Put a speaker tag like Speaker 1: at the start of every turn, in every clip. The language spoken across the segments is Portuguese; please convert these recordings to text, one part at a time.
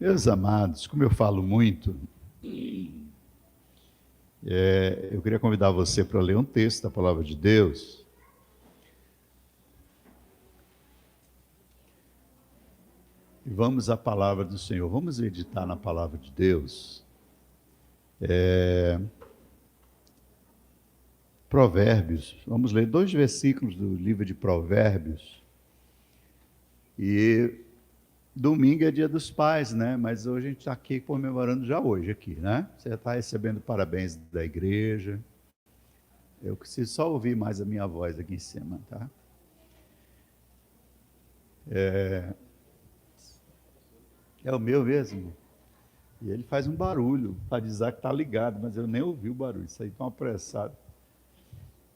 Speaker 1: Meus amados, como eu falo muito, eu queria convidar você para ler um texto da Palavra de Deus. E vamos à Palavra do Senhor, vamos meditar na Palavra de Deus. Provérbios, vamos ler 2 versículos do livro de Provérbios. E domingo é dia dos pais, né? Mas hoje a gente está aqui comemorando já hoje aqui, né? Você está recebendo parabéns da igreja. Eu preciso só ouvir mais a minha voz aqui em cima, tá? É o meu mesmo. E ele faz um barulho para dizer que está ligado, mas eu nem ouvi o barulho. Isso aí tão apressado.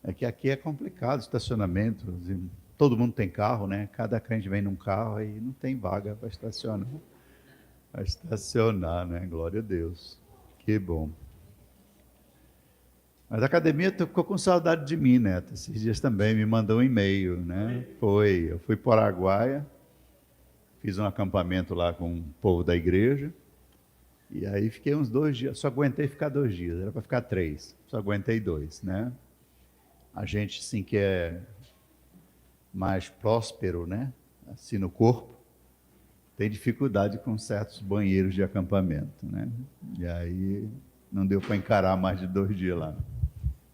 Speaker 1: É que aqui é complicado, estacionamento. Todo mundo tem carro, né? Cada crente vem num carro e não tem vaga para estacionar. Para estacionar, né? Glória a Deus. Que bom. Mas a academia ficou com saudade de mim, Neto. Esses dias também me mandou um e-mail, né? Eu fui para o Araguaia, fiz um acampamento lá com o povo da igreja, e aí fiquei uns 2 dias, só aguentei ficar 2 dias, era para ficar 3, só aguentei 2, né? A gente, assim, que é mais próspero, né? Assim, no corpo, tem dificuldade com certos banheiros de acampamento, né? E aí não deu para encarar mais de 2 dias lá.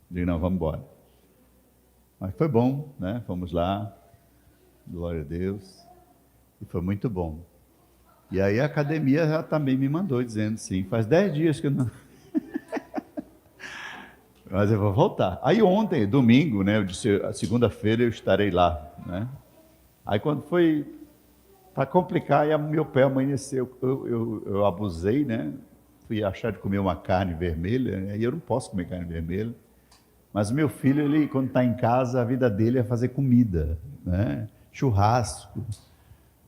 Speaker 1: Digo, não, vamos embora. Mas foi bom, né? Fomos lá, glória a Deus, e foi muito bom. E aí a academia já também me mandou, dizendo sim, faz 10 dias que eu não... Mas eu vou voltar. Aí ontem, domingo, né? Eu disse, a segunda-feira eu estarei lá, né? Aí quando foi para complicar, aí meu pé amanheceu, eu abusei, né? Fui achar de comer uma carne vermelha, né? E eu não posso comer carne vermelha. Mas meu filho, ele, quando está em casa, a vida dele é fazer comida, né? Churrasco.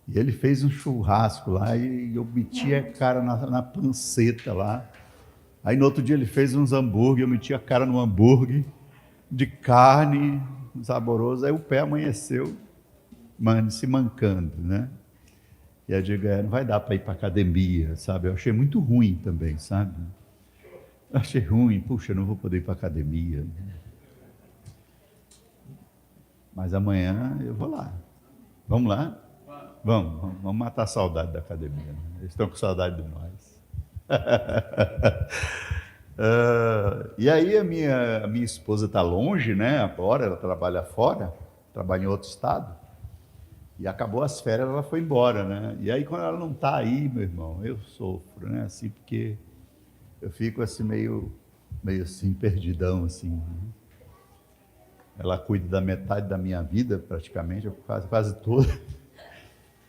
Speaker 1: E ele fez um churrasco lá e eu meti a cara na panceta lá. Aí no outro dia ele fez uns hambúrguer, eu meti a cara no hambúrguer de carne, saboroso. Aí o pé amanheceu, se mancando, né? E eu digo, não vai dar para ir para academia, sabe? Eu achei muito ruim também, sabe? Eu achei ruim, puxa, eu não vou poder ir para academia. Mas amanhã eu vou lá. Vamos lá? Vamos matar a saudade da academia. Né? Eles estão com saudade de nós. E aí a minha esposa está longe, né? Agora ela trabalha fora, trabalha em outro estado. E acabou as férias, ela foi embora, né? E aí quando ela não está aí, meu irmão, eu sofro, né? Assim, porque eu fico assim meio assim, perdidão, assim. Né? Ela cuida da metade da minha vida, praticamente, quase toda.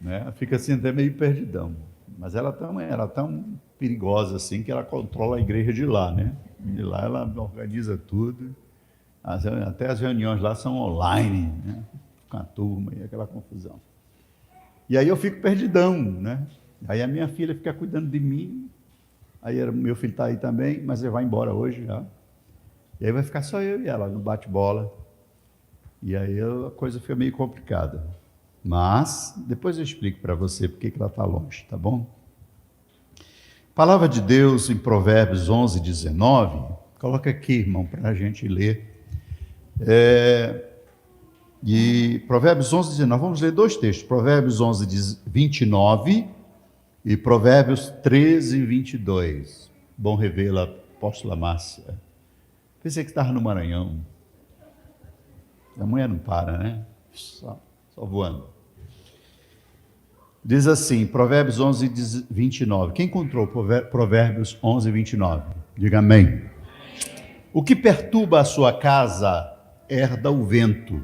Speaker 1: Né? Fica assim até meio perdidão. Mas ela é tão perigosa assim que ela controla a igreja de lá, né? De lá ela organiza tudo. Até as reuniões lá são online, né? Com a turma e aquela confusão. E aí eu fico perdidão, né? Aí a minha filha fica cuidando de mim. Aí meu filho está aí também, mas ele vai embora hoje já. E aí vai ficar só eu e ela no bate-bola. E aí a coisa fica meio complicada. Mas depois eu explico para você porque que ela está longe, tá bom? Palavra de Deus em Provérbios 11, 19. Coloca aqui, irmão, para a gente ler. E Provérbios 11, 19. Vamos ler 2 textos. Provérbios 11, 29 e Provérbios 13, 22. Bom revê-la, apóstola Márcia. Pensei que estava no Maranhão. A mulher não para, né? Só voando. Diz assim, Provérbios 11, 29. Quem encontrou Provérbios 11, 29? Diga amém. O que perturba a sua casa herda o vento,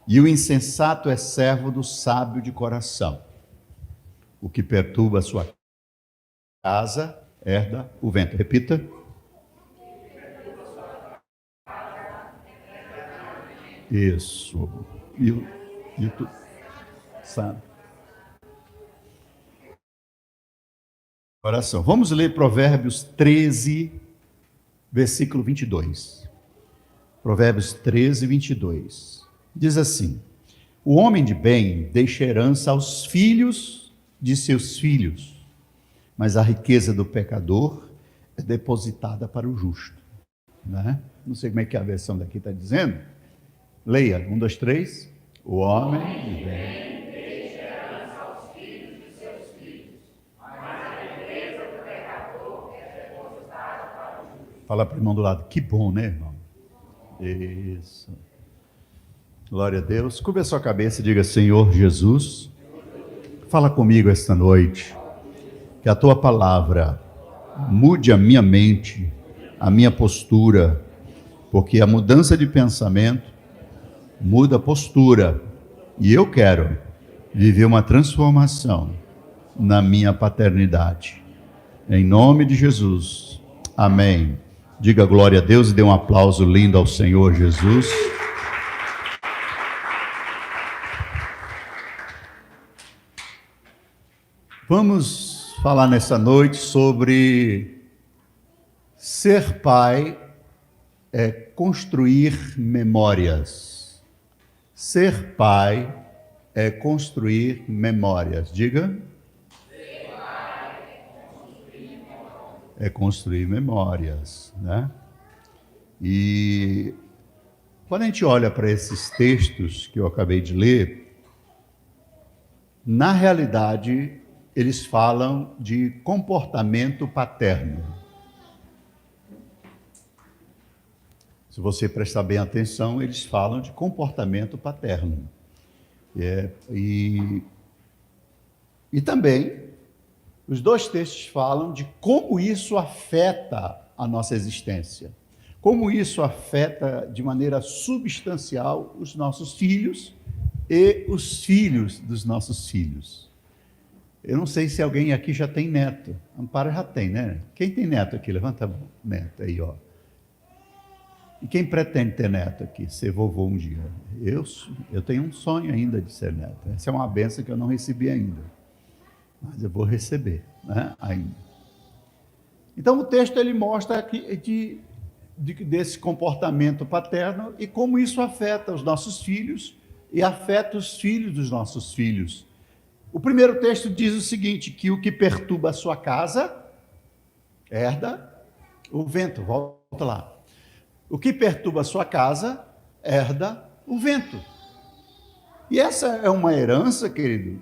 Speaker 1: e o insensato é servo do sábio de coração. O que perturba a sua casa herda o vento. Repita. Isso. E tu sabe. Oração. Vamos ler Provérbios 13, versículo 22. Provérbios 13, 22. Diz assim: o homem de bem deixa herança aos filhos de seus filhos, mas a riqueza do pecador é depositada para o justo. Né? Não sei como é que a versão daqui está dizendo. Leia, 1, 2, 3. O homem vem. Fala para o irmão do lado, que bom, né, irmão? Isso. Glória a Deus. Curva a sua cabeça e diga, Senhor Jesus, fala comigo esta noite, que a tua palavra mude a minha mente, a minha postura, porque a mudança de pensamento muda a postura, e eu quero viver uma transformação na minha paternidade. Em nome de Jesus. Amém. Diga glória a Deus e dê um aplauso lindo ao Senhor Jesus. Vamos falar nessa noite sobre ser pai é construir memórias. Ser pai é construir memórias. Diga. É construir memórias, né? E quando a gente olha para esses textos que eu acabei de ler, na realidade, eles falam de comportamento paterno. Se você prestar bem atenção, eles falam de comportamento paterno. E também, os dois textos falam de como isso afeta a nossa existência. Como isso afeta de maneira substancial os nossos filhos e os filhos dos nossos filhos. Eu não sei se alguém aqui já tem neto. Amparo já tem, né? Quem tem neto aqui? Levanta a mão. Neto aí, ó. E quem pretende ter neto aqui? Ser vovô um dia? Eu tenho um sonho ainda de ser neto. Essa é uma bênção que eu não recebi ainda. Mas eu vou receber, né, ainda. Então o texto ele mostra aqui desse comportamento paterno e como isso afeta os nossos filhos e afeta os filhos dos nossos filhos. O primeiro texto diz o seguinte, que o que perturba a sua casa herda o vento. Volta lá. O que perturba a sua casa herda o vento. E essa é uma herança, querido,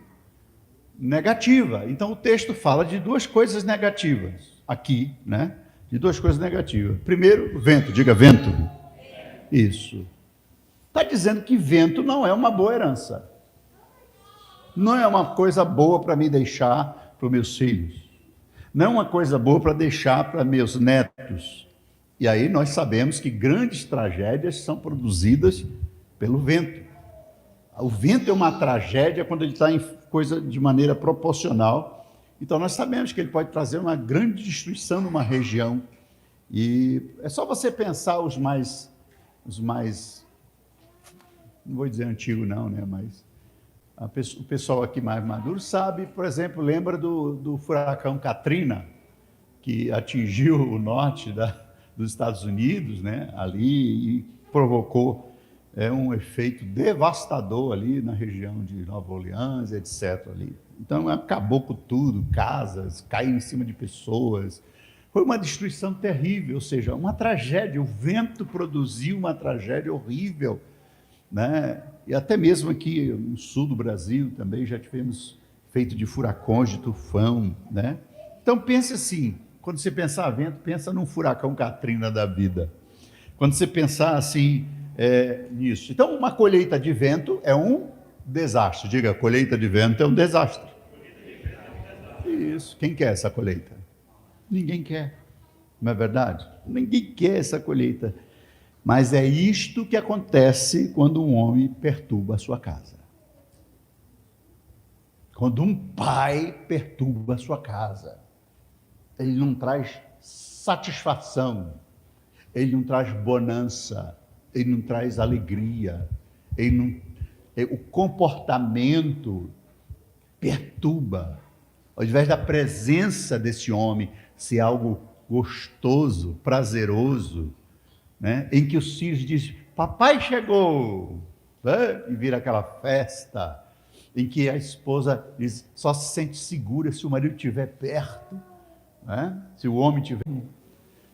Speaker 1: negativa. Então o texto fala de duas coisas negativas aqui, né? De duas coisas negativas. Primeiro, vento. Diga vento. Isso. Está dizendo que vento não é uma boa herança. Não é uma coisa boa para me deixar para os meus filhos. Não é uma coisa boa para deixar para meus netos. E aí nós sabemos que grandes tragédias são produzidas pelo vento. O vento é uma tragédia quando ele está em coisa de maneira proporcional. Então nós sabemos que ele pode trazer uma grande destruição numa região. E é só você pensar os mais, não vou dizer antigo não, né? Mas o pessoal aqui mais maduro sabe, por exemplo, lembra do furacão Katrina, que atingiu o norte dos Estados Unidos, né? Ali, e provocou um efeito devastador ali na região de Nova Orleans, etc. ali. Então acabou com tudo, casas, caiu em cima de pessoas. Foi uma destruição terrível, ou seja, uma tragédia. O vento produziu uma tragédia horrível, né? E até mesmo aqui no sul do Brasil também já tivemos feito de furacões, de tufão, né? Então pense assim, quando você pensar vento, pensa num furacão Katrina da vida. Quando você pensar assim, nisso. Então, uma colheita de vento é um desastre. Diga, colheita de vento é um desastre. Isso. Quem quer essa colheita? Ninguém quer. Não é verdade? Ninguém quer essa colheita. Mas é isto que acontece quando um homem perturba a sua casa. Quando um pai perturba a sua casa. Ele não traz satisfação. Ele não traz bonança. Ele não traz alegria, o comportamento perturba, ao invés da presença desse homem ser algo gostoso, prazeroso, né? Em que os filhos dizem, papai chegou, né? E vira aquela festa, em que a esposa diz, só se sente segura se o marido estiver perto, né? Se o homem estiver...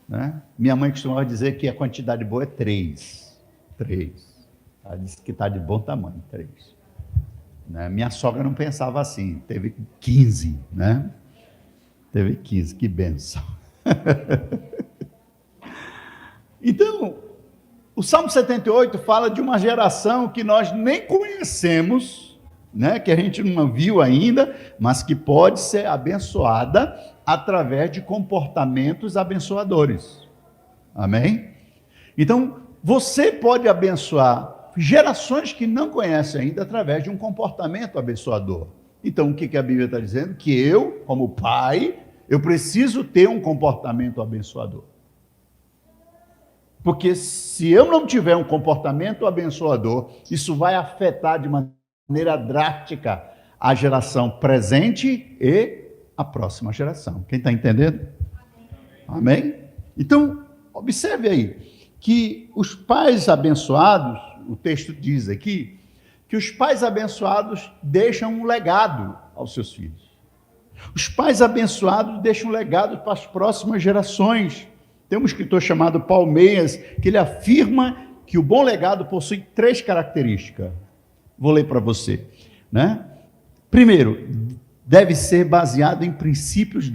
Speaker 1: Né? Minha mãe costumava dizer que a quantidade boa é 3. 3. Ela disse que está de bom tamanho, 3. Né? Minha sogra não pensava assim, teve 15, né? Teve 15, que bênção. Então, o Salmo 78 fala de uma geração que nós nem conhecemos, né? Que a gente não viu ainda, mas que pode ser abençoada através de comportamentos abençoadores. Amém? Então, você pode abençoar gerações que não conhecem ainda através de um comportamento abençoador. Então, o que a Bíblia está dizendo? Que eu, como pai, eu preciso ter um comportamento abençoador. Porque se eu não tiver um comportamento abençoador, isso vai afetar de maneira drástica a geração presente e a próxima geração. Quem está entendendo? Amém? Então, observe aí que os pais abençoados, o texto diz aqui, que os pais abençoados deixam um legado aos seus filhos. Os pais abençoados deixam um legado para as próximas gerações. Tem um escritor chamado Palmeias, que ele afirma que o bom legado possui 3 características. Vou ler para você, né? Primeiro, deve ser baseado em princípios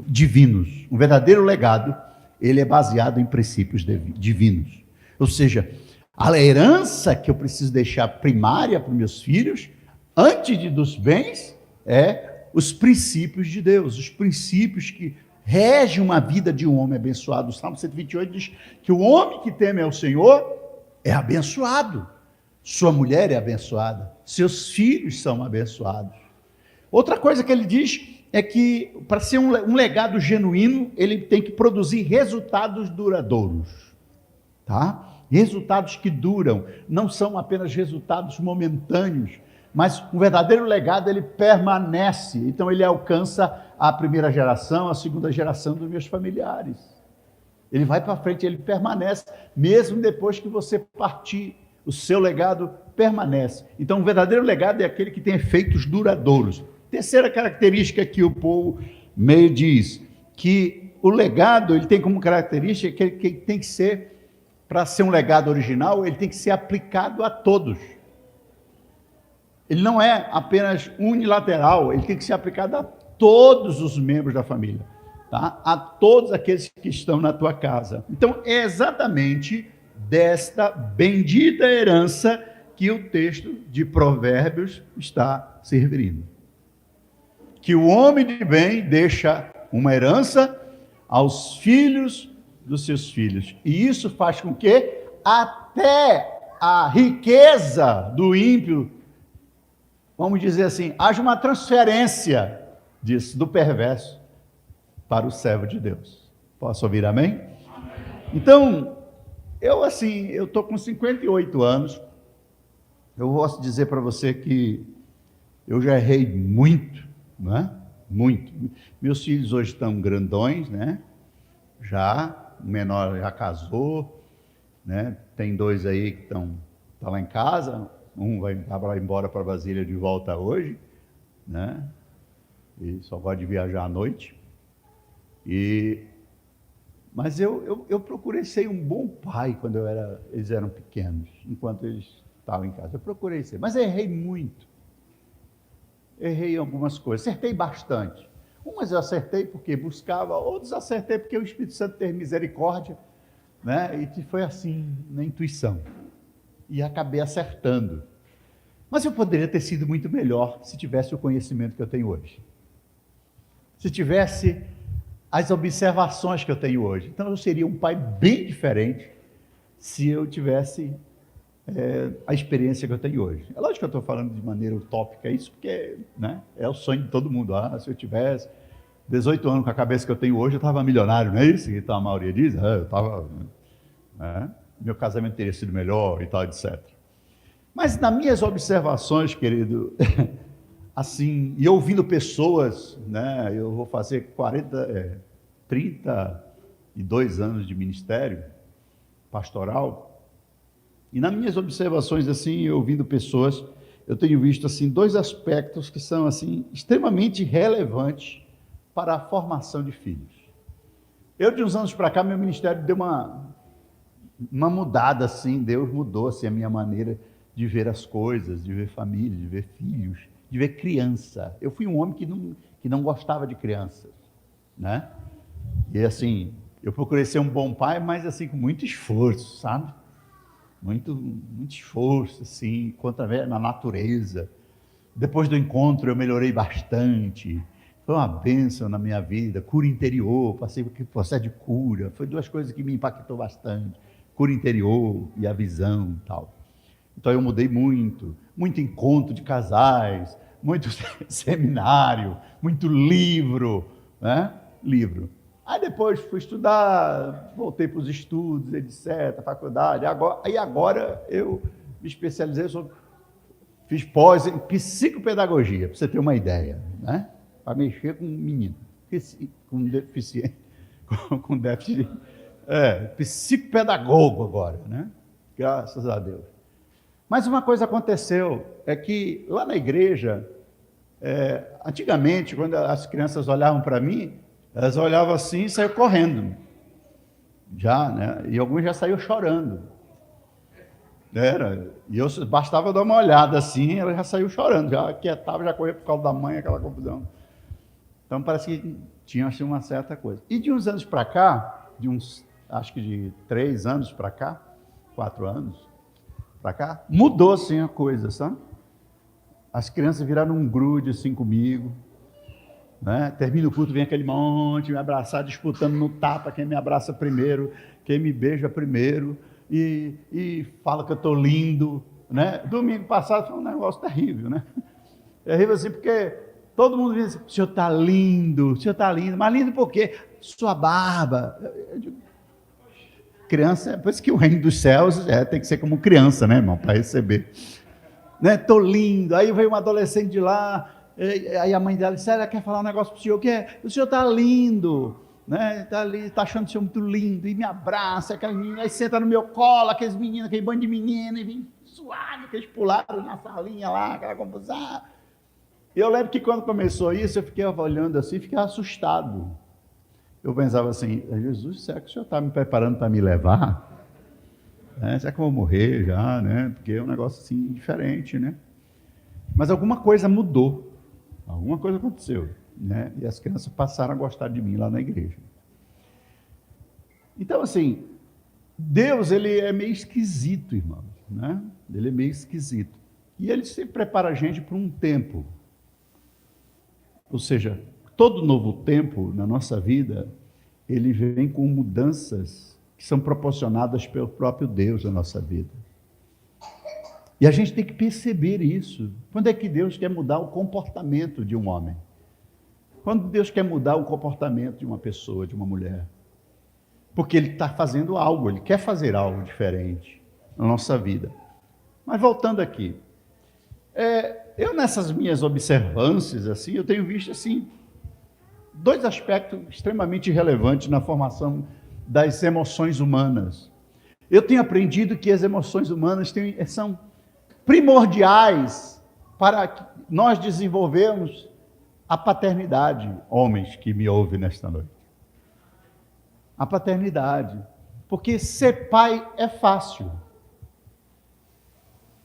Speaker 1: divinos. Um verdadeiro legado, ele é baseado em princípios divinos. Ou seja, a herança que eu preciso deixar primária para os meus filhos, antes dos bens, é os princípios de Deus, os princípios que regem uma vida de um homem abençoado. O Salmo 128 diz que o homem que teme ao Senhor é abençoado. Sua mulher é abençoada, seus filhos são abençoados. Outra coisa que ele diz é que, para ser um legado genuíno, ele tem que produzir resultados duradouros, tá? Resultados que duram, não são apenas resultados momentâneos, mas um verdadeiro legado, ele permanece. Então, ele alcança a primeira geração, a segunda geração dos meus familiares. Ele vai para frente, ele permanece, mesmo depois que você partir. O seu legado permanece. Então, um verdadeiro legado é aquele que tem efeitos duradouros. Terceira característica que o Paul Meyer diz, que o legado, ele tem como característica que ele tem que ser, para ser um legado original, ele tem que ser aplicado a todos. Ele não é apenas unilateral, ele tem que ser aplicado a todos os membros da família, tá? A todos aqueles que estão na tua casa. Então, é exatamente desta bendita herança que o texto de Provérbios está se referindo. Que o homem de bem deixa uma herança aos filhos dos seus filhos. E isso faz com que até a riqueza do ímpio, vamos dizer assim, haja uma transferência disso, do perverso, para o servo de Deus. Posso ouvir amém? Então, eu estou com 58 anos, eu posso dizer para você que eu já errei muito, né? Muito. Meus filhos hoje estão grandões, né? O menor já casou, né? Tem 2 aí que estão lá em casa, um vai embora para Brasília de volta hoje, né? E só gosta de viajar à noite. Mas eu procurei ser um bom pai quando eles eram pequenos, enquanto eles estavam em casa. Eu procurei ser, mas errei muito. Errei em algumas coisas, acertei bastante. Umas eu acertei porque buscava, outras acertei porque o Espírito Santo teve misericórdia, né? E foi assim, na intuição. E acabei acertando. Mas eu poderia ter sido muito melhor se tivesse o conhecimento que eu tenho hoje. Se tivesse as observações que eu tenho hoje. Então eu seria um pai bem diferente se eu tivesse a experiência que eu tenho hoje. É lógico que eu estou falando de maneira utópica isso, porque, né, é o sonho de todo mundo. Se eu tivesse 18 anos com a cabeça que eu tenho hoje, eu estava milionário, não é isso? Então a maioria diz, eu estava... meu casamento teria sido melhor e tal, etc. Mas nas minhas observações, querido, assim, e ouvindo pessoas, né, eu vou fazer 32 anos de ministério pastoral, e nas minhas observações, assim, ouvindo pessoas, eu tenho visto assim dois aspectos que são assim extremamente relevantes para a formação de filhos. Eu, de uns anos para cá, meu ministério deu uma mudada assim, Deus mudou assim a minha maneira de ver as coisas, de ver família, de ver filhos, de ver criança. Eu fui um homem que não gostava de crianças, né? E assim, eu procurei ser um bom pai, mas assim com muito esforço, sabe? Muito esforço, assim, na natureza. Depois do encontro eu melhorei bastante. Foi uma bênção na minha vida, cura interior, passei por processo de cura. Foi duas coisas que me impactou bastante. Cura interior e a visão e tal. Então eu mudei muito encontro de casais, muito seminário, muito livro, né? Livro. Aí depois fui estudar, voltei para os estudos, etc., faculdade. Agora eu me especializei, fiz pós em psicopedagogia, para você ter uma ideia, né? Para mexer com um menino, com deficiência, com déficit, psicopedagogo agora, né? Graças a Deus. Mas uma coisa aconteceu, é que lá na igreja, antigamente, quando as crianças olhavam para mim, elas olhavam assim e saíam correndo. Já, né? E alguns já saíam chorando. E eu bastava dar uma olhada assim, ela já saiu chorando, já quietava, já corria por causa da mãe, aquela confusão. Então parece que tinha assim, uma certa coisa. E de uns anos para cá, acho que de 3 anos para cá, 4 anos para cá, mudou assim a coisa, sabe? As crianças viraram um grude assim comigo, né? Termina o culto, vem aquele monte, me abraçar, disputando no tapa, quem me abraça primeiro, quem me beija primeiro, e fala que eu estou lindo, né? Domingo passado foi um negócio terrível, né? Terrível assim, porque todo mundo diz assim, o senhor está lindo, mas lindo por quê? Sua barba. Eu digo, criança, por isso que o reino dos céus tem que ser como criança, né, irmão, para receber. Né? Estou lindo. Aí veio uma adolescente de lá, aí a mãe dela disse, ela quer falar um negócio para o senhor, o senhor está lindo, né? Está achando o senhor muito lindo, e me abraça, aquela menina, aí senta no meu colo, aqueles meninos, aquele bando de meninas, e vem suave, que eles pularam na salinha lá, aquela confusão. E eu lembro que quando começou isso, eu fiquei olhando assim, fiquei assustado. Eu pensava assim, Jesus, será que o senhor está me preparando para me levar? Será que eu vou morrer já, né? Porque é um negócio assim diferente, né? Mas alguma coisa mudou, alguma coisa aconteceu, né? E as crianças passaram a gostar de mim lá na igreja. Então, assim, Deus, ele é meio esquisito, irmãos, né? Ele é meio esquisito. E ele sempre prepara a gente para um tempo. Ou seja, todo novo tempo na nossa vida, ele vem com mudanças que são proporcionadas pelo próprio Deus na nossa vida. E a gente tem que perceber isso. Quando é que Deus quer mudar o comportamento de um homem? Quando Deus quer mudar o comportamento de uma pessoa, de uma mulher? Porque Ele está fazendo algo, Ele quer fazer algo diferente na nossa vida. Mas voltando aqui, eu nessas minhas observâncias, assim, eu tenho visto assim, 2 aspectos extremamente relevantes na formação das emoções humanas. Eu tenho aprendido que as emoções humanas são primordiais para nós desenvolvermos a paternidade, homens que me ouvem nesta noite. A paternidade. Porque ser pai é fácil.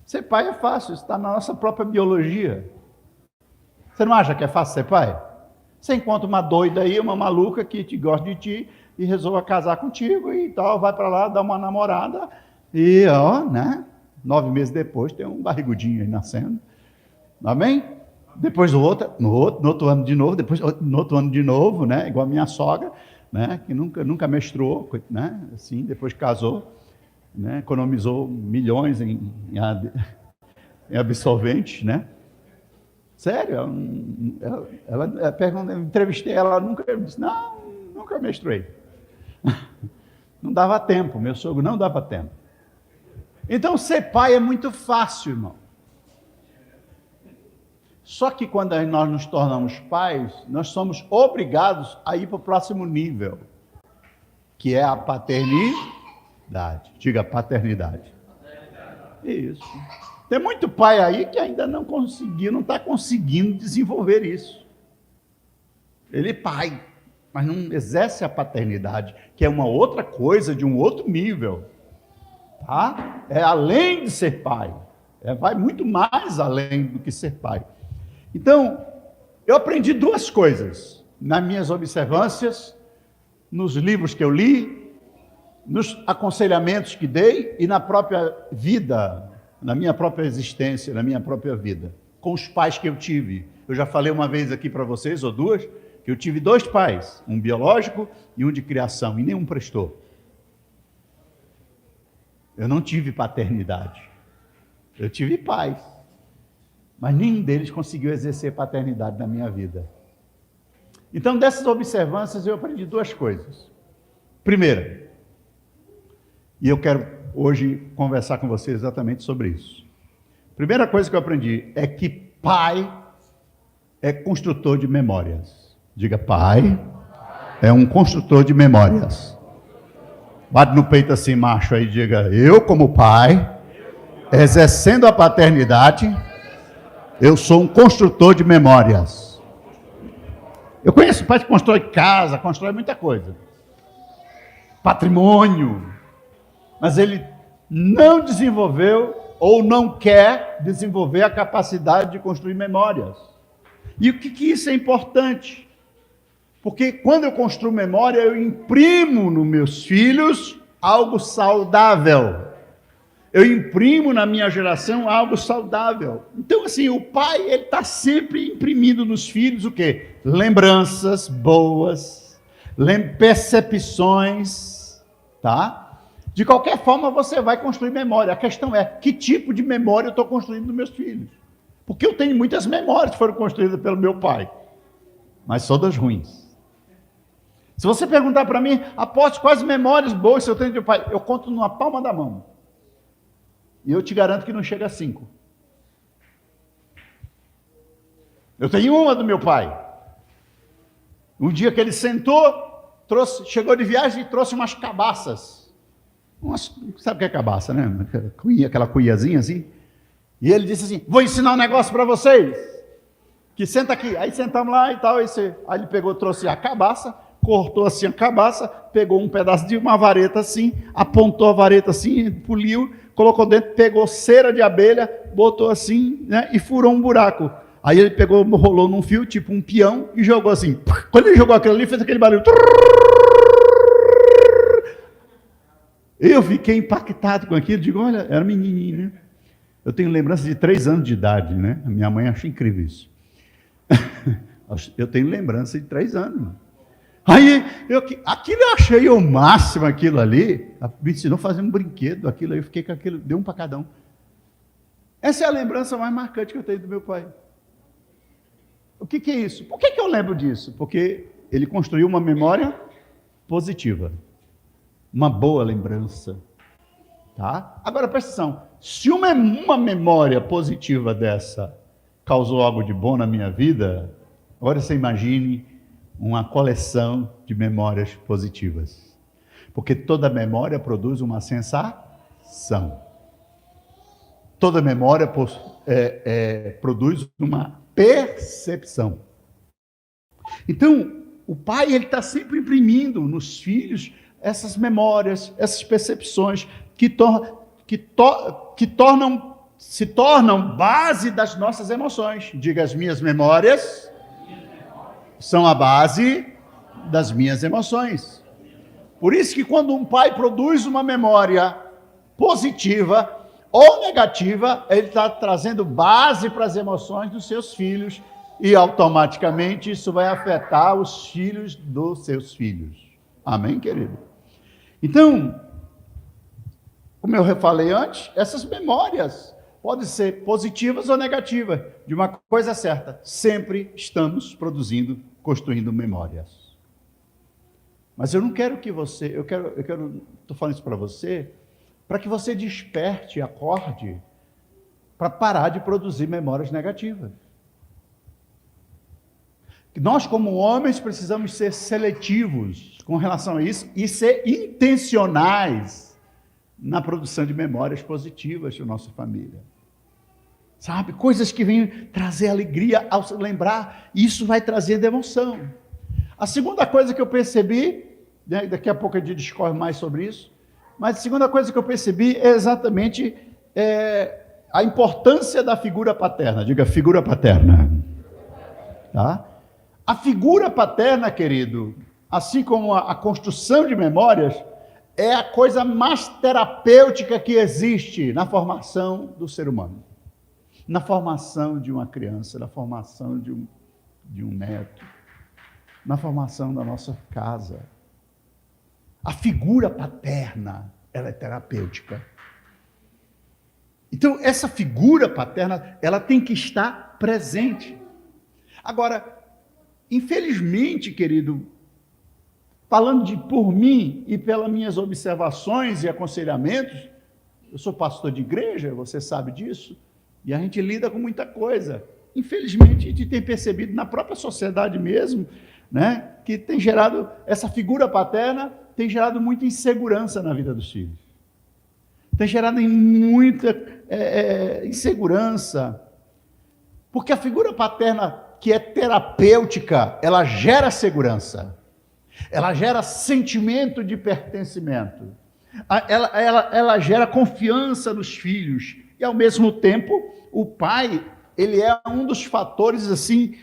Speaker 1: Ser pai é fácil, está na nossa própria biologia. Você não acha que é fácil ser pai? Você encontra uma doida aí, uma maluca que gosta de ti e resolve casar contigo e tal, vai para lá, dá uma namorada e, né? 9 meses depois tem um barrigudinho aí nascendo. Amém? Depois no outro ano de novo, depois no outro ano de novo, né? Igual a minha sogra, né? Que nunca menstruou, né? Assim, depois casou, né? Economizou milhões em absolventes, né? Sério, ela pergunta, eu entrevistei ela, nunca disse, não, nunca menstruei. Não dava tempo, meu sogro não dava tempo. Então, ser pai é muito fácil, irmão. Só que quando nós nos tornamos pais, nós somos obrigados a ir para o próximo nível, que é a paternidade. Diga paternidade. Isso. Tem muito pai aí que ainda não está conseguindo desenvolver isso. Ele é pai, mas não exerce a paternidade, que é uma outra coisa, de um outro nível. Tá? É além de ser pai. Vai muito mais além do que ser pai. Então, eu aprendi duas coisas nas minhas observâncias, nos livros que eu li, nos aconselhamentos que dei e na própria vida, na minha própria existência, na minha própria vida, com os pais que eu tive. Eu já falei uma vez aqui para vocês, ou duas, que eu tive dois pais, um biológico e um de criação, e nenhum prestou. Eu não tive paternidade. Eu tive pais, mas nenhum deles conseguiu exercer paternidade na minha vida. Então, dessas observâncias, eu aprendi duas coisas. Primeira, e eu quero hoje conversar com você exatamente sobre isso. Primeira coisa que eu aprendi é que pai é construtor de memórias. Diga, pai é um construtor de memórias. Bate no peito assim, macho, aí diga, eu como pai, exercendo a paternidade, eu sou um construtor de memórias. Eu conheço pai que constrói casa, constrói muita coisa. Patrimônio. Mas ele não desenvolveu ou não quer desenvolver a capacidade de construir memórias. E o que isso é importante? Porque quando eu construo memória, eu imprimo nos meus filhos algo saudável. Eu imprimo na minha geração algo saudável. Então, assim, o pai, ele está sempre imprimindo nos filhos o quê? Lembranças boas, percepções, tá? De qualquer forma, você vai construir memória. A questão é, que tipo de memória eu estou construindo nos meus filhos? Porque eu tenho muitas memórias que foram construídas pelo meu pai, mas todas ruins. Se você perguntar para mim, apóstolo, quais memórias boas eu tenho de pai? Eu conto numa palma da mão. E eu te garanto que não chega a 5. Eu tenho uma do meu pai. Um dia que ele sentou, chegou de viagem e trouxe umas cabaças. Sabe o que é cabaça, né? Aquela cuiazinha assim. E ele disse assim, vou ensinar um negócio para vocês. Que senta aqui. Aí sentamos lá e tal. Aí ele pegou, trouxe a cabaça, cortou assim a cabaça, pegou um pedaço de uma vareta assim, apontou a vareta assim, poliu, colocou dentro, pegou cera de abelha, botou assim, né, e furou um buraco. Aí ele pegou, rolou num fio, tipo um peão, e jogou assim. Quando ele jogou aquilo ali, fez aquele barulho. Eu fiquei impactado com aquilo, digo, olha, era menininho, né? Eu tenho lembrança de 3 anos de idade, né? A minha mãe acha incrível isso. Eu tenho lembrança de 3 anos. Aí, aquilo eu achei o máximo, aquilo ali. Me ensinou a fazer um brinquedo, aquilo aí, eu fiquei com aquilo, deu um para cada um. Essa é a lembrança mais marcante que eu tenho do meu pai. O que é isso? Por que eu lembro disso? Porque ele construiu uma memória positiva. Uma boa lembrança. Tá? Agora, presta atenção. Se uma memória positiva dessa causou algo de bom na minha vida, agora você imagine uma coleção de memórias positivas. Porque toda memória produz uma sensação. Toda memória produz uma percepção. Então, o pai está sempre imprimindo nos filhos essas memórias, essas percepções se tornam base das nossas emoções. Diga, as minhas memórias são a base das minhas emoções. Por isso que quando um pai produz uma memória positiva ou negativa, ele está trazendo base para as emoções dos seus filhos e automaticamente isso vai afetar os filhos dos seus filhos. Amém, querido? Então, como eu falei antes, essas memórias podem ser positivas ou negativas. De uma coisa certa, sempre estamos construindo memórias. Mas eu não quero que você, estou falando isso para você, para que você desperte, acorde, para parar de produzir memórias negativas. Nós, como homens, precisamos ser seletivos com relação a isso e ser intencionais na produção de memórias positivas da nossa família. sabe? Coisas que vêm trazer alegria ao se lembrar, isso vai trazer emoção. A segunda coisa que eu percebi, né, daqui a pouco a gente discorre mais sobre isso, mas a segunda coisa que eu percebi é exatamente a importância da figura paterna. Diga, figura paterna. Tá? A figura paterna, querido, assim como a construção de memórias, é a coisa mais terapêutica que existe na formação do ser humano. Na formação de uma criança, na formação de um neto, na formação da nossa casa. A figura paterna, ela é terapêutica. Então, essa figura paterna, ela tem que estar presente. Agora, infelizmente, querido, falando por mim e pelas minhas observações e aconselhamentos, eu sou pastor de igreja, você sabe disso, e a gente lida com muita coisa. Infelizmente, a gente tem percebido na própria sociedade mesmo, né, que tem gerado, essa figura paterna tem gerado muita insegurança na vida dos filhos. Tem gerado muita insegurança. Porque a figura paterna, que é terapêutica, ela gera segurança. Ela gera sentimento de pertencimento. Ela gera confiança nos filhos. E, ao mesmo tempo, o pai, ele é um dos fatores assim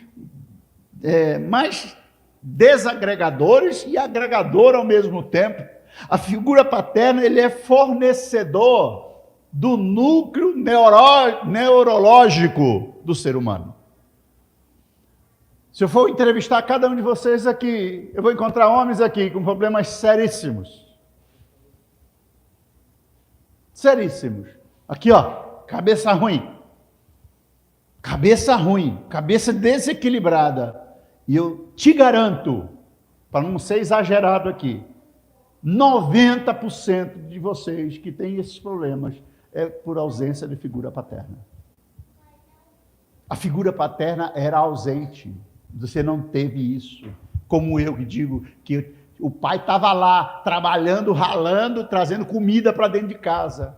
Speaker 1: mais desagregadores e agregador ao mesmo tempo. A figura paterna, ele é fornecedor do núcleo neurológico do ser humano. Se eu for entrevistar cada um de vocês aqui, eu vou encontrar homens aqui com problemas seríssimos. Seríssimos. Aqui, ó, cabeça ruim, cabeça desequilibrada. E eu te garanto, para não ser exagerado aqui, 90% de vocês que têm esses problemas é por ausência de figura paterna. A figura paterna era ausente. Você não teve isso. Como eu que digo que o pai estava lá, trabalhando, ralando, trazendo comida para dentro de casa.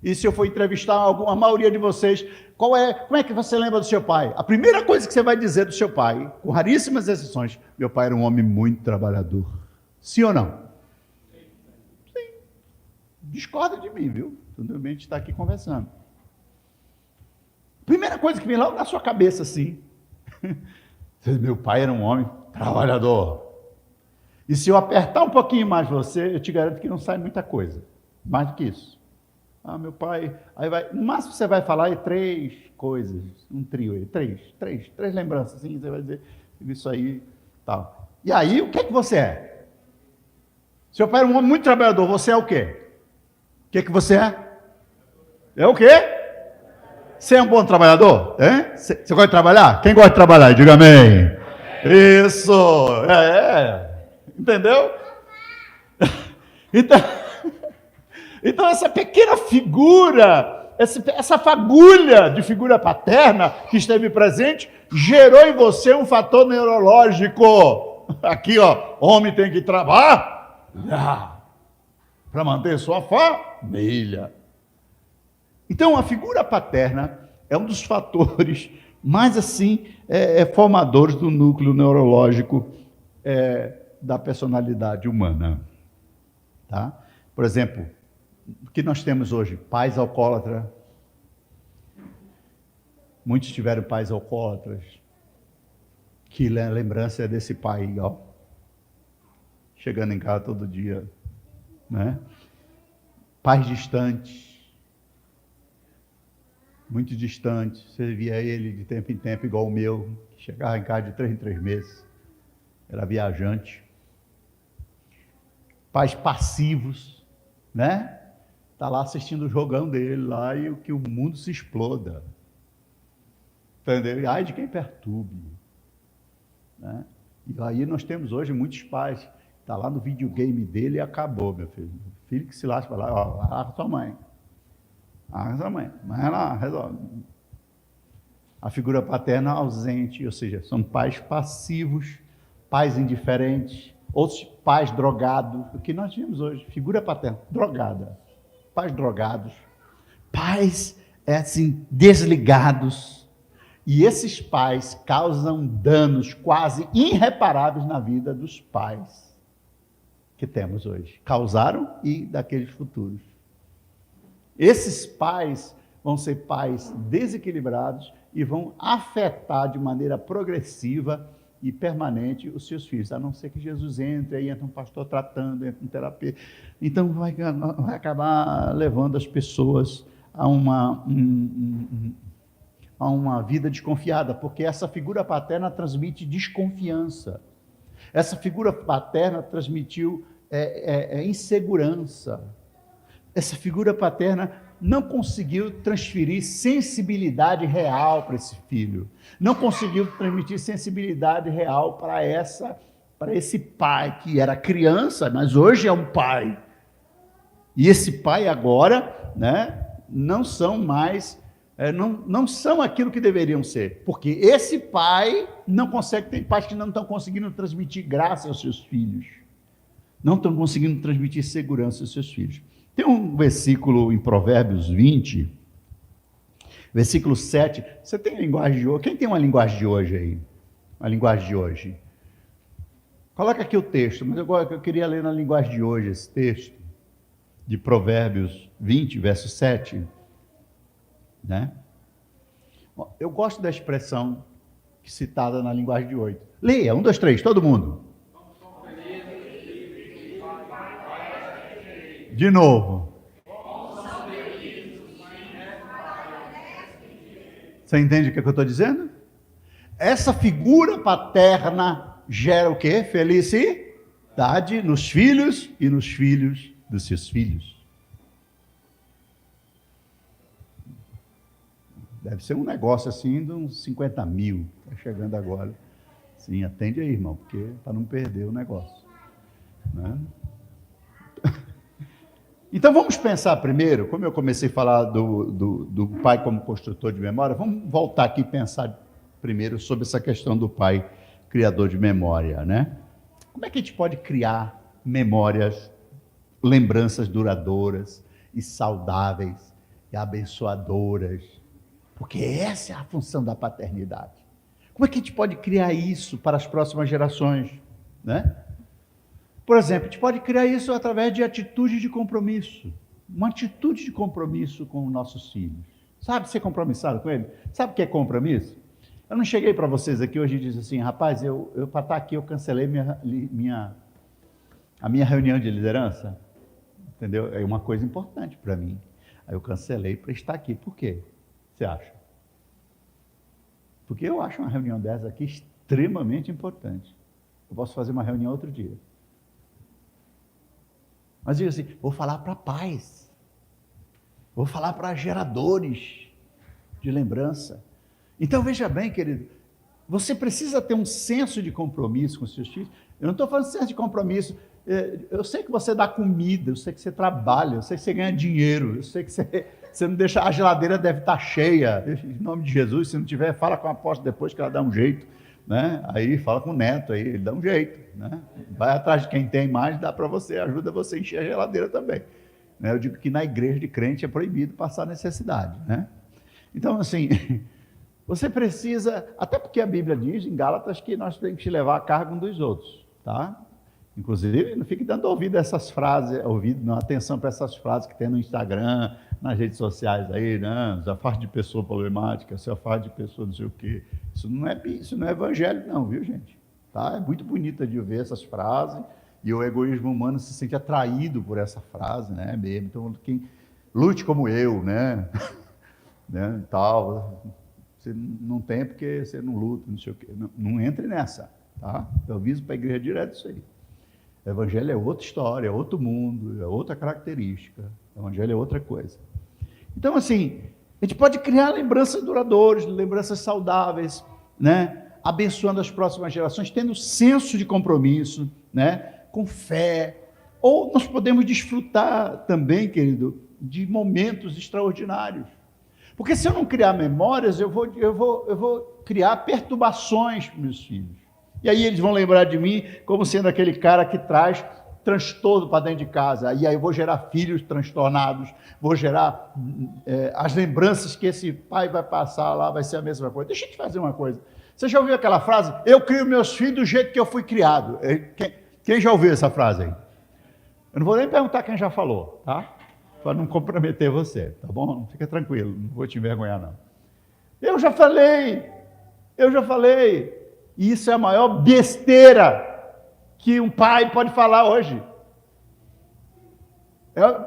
Speaker 1: E se eu for entrevistar a maioria de vocês, como é que você lembra do seu pai? A primeira coisa que você vai dizer do seu pai, com raríssimas exceções, meu pai era um homem muito trabalhador. Sim ou não? Sim. Discorda de mim, viu? Tudo bem, a gente está aqui conversando. Primeira coisa que vem logo na sua cabeça, assim. Meu pai era um homem trabalhador. E se eu apertar um pouquinho mais você, eu te garanto que não sai muita coisa. Mais do que isso. Ah, meu pai... Aí vai, no máximo você vai falar aí 3 coisas, um trio aí, 3 lembranças, assim, você vai dizer isso aí, tal. E aí, o que é que você é? Seu pai era um homem muito trabalhador, você é o quê? O que é que você é? É o quê? Você é um bom trabalhador? Você gosta de trabalhar? Quem gosta de trabalhar? Diga amém. Isso! Entendeu? Então essa pequena figura, essa fagulha de figura paterna que esteve presente, gerou em você um fator neurológico. Aqui, ó, homem tem que trabalhar para manter sua família. Então, a figura paterna é um dos fatores mais, assim, formadores do núcleo neurológico da personalidade humana. Tá? Por exemplo, o que nós temos hoje? Pais alcoólatras. Muitos tiveram pais alcoólatras. Que lembrança é desse pai, ó, chegando em casa todo dia, né? Pais distantes. Muito distante, você via ele de tempo em tempo, igual o meu, que chegava em casa de 3 em 3 meses, era viajante. Pais passivos, né? Está lá assistindo o jogão dele lá e que o mundo se exploda. Entendeu? E ai de quem perturbe. Né? E aí nós temos hoje muitos pais, está lá no videogame dele e acabou, meu filho. Filho que se lasca lá, ó, a sua mãe. Sua mãe, mas ela resolve. A figura paterna ausente, ou seja, são pais passivos, pais indiferentes, outros pais drogados, o que nós vimos hoje, figura paterna, drogada, pais drogados, pais assim, desligados. E esses pais causam danos quase irreparáveis na vida dos pais que temos hoje. Causaram e daqueles futuros. Esses pais vão ser pais desequilibrados e vão afetar de maneira progressiva e permanente os seus filhos, a não ser que Jesus entre, aí entra um pastor tratando, entra um terapeuta. Então vai acabar levando as pessoas a uma vida desconfiada, porque essa figura paterna transmite desconfiança. Essa figura paterna transmitiu insegurança. Essa figura paterna não conseguiu transferir sensibilidade real para esse filho. Não conseguiu transmitir sensibilidade real para esse pai que era criança, mas hoje é um pai. E esse pai agora, né, não são mais, não são aquilo que deveriam ser. Porque esse pai não consegue, tem pais que não estão conseguindo transmitir graça aos seus filhos. Não estão conseguindo transmitir segurança aos seus filhos. Tem um versículo em Provérbios 20, versículo 7. Você tem a linguagem de hoje? Quem tem uma linguagem de hoje aí? A linguagem de hoje. Coloca aqui o texto, mas eu queria ler na linguagem de hoje esse texto, de Provérbios 20, verso 7. Né? Eu gosto da expressão citada na linguagem de hoje. Leia, 1, 2, 3, todo mundo. De novo. Você entende o que eu estou dizendo? Essa figura paterna gera o quê? Felicidade nos filhos e nos filhos dos seus filhos. Deve ser um negócio assim de uns 50 mil. Está chegando agora. Sim, atende aí, irmão, porque para não perder o negócio. Né? Então vamos pensar primeiro, como eu comecei a falar do pai como construtor de memória, vamos voltar aqui e pensar primeiro sobre essa questão do pai criador de memória, né? Como é que a gente pode criar memórias, lembranças duradouras e saudáveis e abençoadoras? Porque essa é a função da paternidade. Como é que a gente pode criar isso para as próximas gerações, né? Por exemplo, a gente pode criar isso através de atitude de compromisso. Uma atitude de compromisso com os nossos filhos. Sabe ser compromissado com ele? Sabe o que é compromisso? Eu não cheguei para vocês aqui hoje e disse assim, rapaz, eu para estar aqui eu cancelei a minha reunião de liderança. Entendeu? É uma coisa importante para mim. Aí eu cancelei para estar aqui. Por quê? Você acha? Porque eu acho uma reunião dessa aqui extremamente importante. Eu posso fazer uma reunião outro dia. Mas diga assim, vou falar para pais, vou falar para geradores de lembrança. Então veja bem, querido, você precisa ter um senso de compromisso com os seus filhos. Eu não estou falando de senso de compromisso, eu sei que você dá comida, eu sei que você trabalha, eu sei que você ganha dinheiro, eu sei que você não deixa, a geladeira deve estar cheia, em nome de Jesus, se não tiver, fala com a apóstola depois que ela dá um jeito. Né? Aí fala com o neto, aí ele dá um jeito, né? Vai atrás de quem tem mais, dá para você, ajuda você a encher a geladeira também, né? Eu digo que na igreja de crente é proibido passar necessidade, né? Então assim, você precisa, até porque a Bíblia diz em Gálatas que nós temos que levar a carga um dos outros, tá? Inclusive, não fique dando ouvido a essas frases, atenção para essas frases que tem no Instagram, nas redes sociais aí, né? Se afaste de pessoa problemática, se afaste de pessoa não sei o quê. Isso não é evangelho não, viu, gente? Tá? É muito bonita de ver essas frases e o egoísmo humano se sente atraído por essa frase, né? Mesmo. Então, quem lute como eu, né? Né? Tal, você não tem porque você não luta, não sei o quê. Não entre nessa, tá? Eu aviso para a igreja direto isso aí. O evangelho é outra história, é outro mundo, é outra característica. O evangelho é outra coisa. Então, assim, a gente pode criar lembranças duradouras, lembranças saudáveis, né? Abençoando as próximas gerações, tendo senso de compromisso, né? Com fé. Ou nós podemos desfrutar também, querido, de momentos extraordinários. Porque se eu não criar memórias, eu vou criar perturbações para os meus filhos. E aí eles vão lembrar de mim como sendo aquele cara que traz transtorno para dentro de casa, e aí eu vou gerar filhos transtornados, vou gerar as lembranças que esse pai vai passar lá, vai ser a mesma coisa. Deixa eu te fazer uma coisa. Você já ouviu aquela frase? Eu crio meus filhos do jeito que eu fui criado. Quem já ouviu essa frase aí? Eu não vou nem perguntar quem já falou, tá? Para não comprometer você, tá bom? Fica tranquilo, não vou te envergonhar, não. Eu já falei. E isso é a maior besteira que um pai pode falar hoje.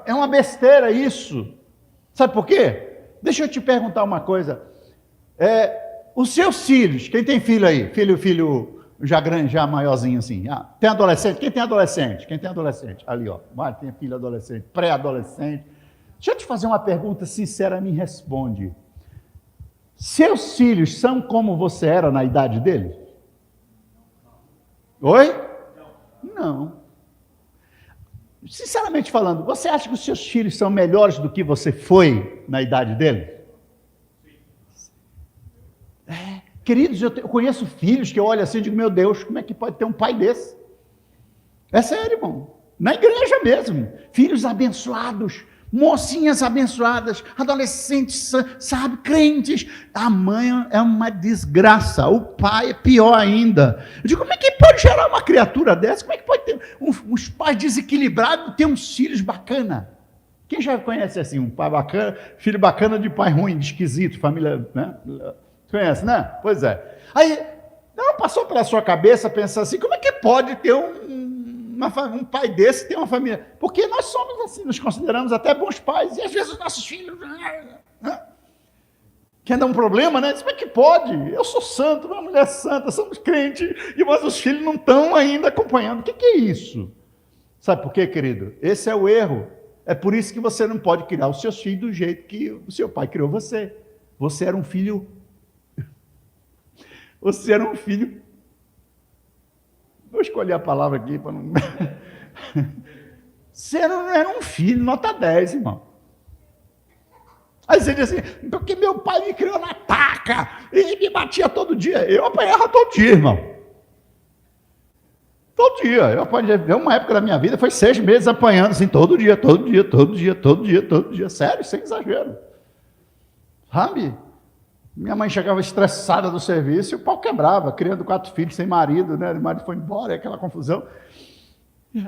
Speaker 1: É uma besteira isso. Sabe por quê? Deixa eu te perguntar uma coisa. Os seus filhos, quem tem filho aí? Filho já grande, já maiorzinho assim. Tem adolescente? Quem tem adolescente? Ali, ó. Tem filho adolescente, pré-adolescente. Deixa eu te fazer uma pergunta sincera, me responde. Seus filhos são como você era na idade deles? Oi? Não. Sinceramente falando, você acha que os seus filhos são melhores do que você foi na idade deles? Queridos, eu conheço filhos que eu olho assim e digo, meu Deus, como é que pode ter um pai desse? É sério, irmão. Na igreja mesmo. Filhos abençoados, mocinhas abençoadas, adolescentes, sabe, crentes. A mãe é uma desgraça, o pai é pior ainda. Eu digo, como é que pode gerar uma criatura dessa? Como é que pode ter uns pais desequilibrados e ter uns filhos bacana? Quem já conhece assim, um pai bacana, filho bacana de pai ruim, de esquisito, família, né? Conhece, né? Pois é. Aí, não passou pela sua cabeça pensar assim, como é que pode ter um pai desse, ter uma família? Porque nós somos assim, nos consideramos até bons pais, e às vezes os nossos filhos... Quer dar um problema, né? Como é que pode? Eu sou santo, uma mulher santa, somos crentes, e mas os filhos não estão ainda acompanhando. O que é isso? Sabe por quê, querido? Esse é o erro. É por isso que você não pode criar os seus filhos do jeito que o seu pai criou você. Você era um filho... Você era um filho... Vou escolher a palavra aqui para não... Você não era um filho nota 10, irmão. Aí você diz assim, porque meu pai me criou na taca, e me batia todo dia. Eu apanhava todo dia, irmão. Todo dia. Eu apanhei, uma época da minha vida, foi 6 meses apanhando, assim, todo dia. Sério, sem exagero. Sabe? Minha mãe chegava estressada do serviço e o pau quebrava, criando 4 filhos sem marido, né? O marido foi embora, aquela confusão.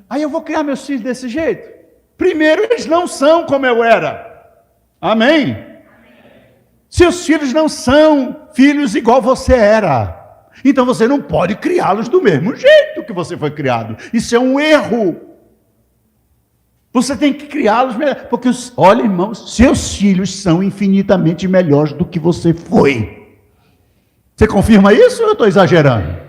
Speaker 1: Aí eu vou criar meus filhos desse jeito? Primeiro, eles não são como eu era. Amém? Seus filhos não são filhos igual você era. Então você não pode criá-los do mesmo jeito que você foi criado. Isso é um erro. Você tem que criá-los melhor, porque, olha, irmãos, seus filhos são infinitamente melhores do que você foi. Você confirma isso ou eu estou exagerando?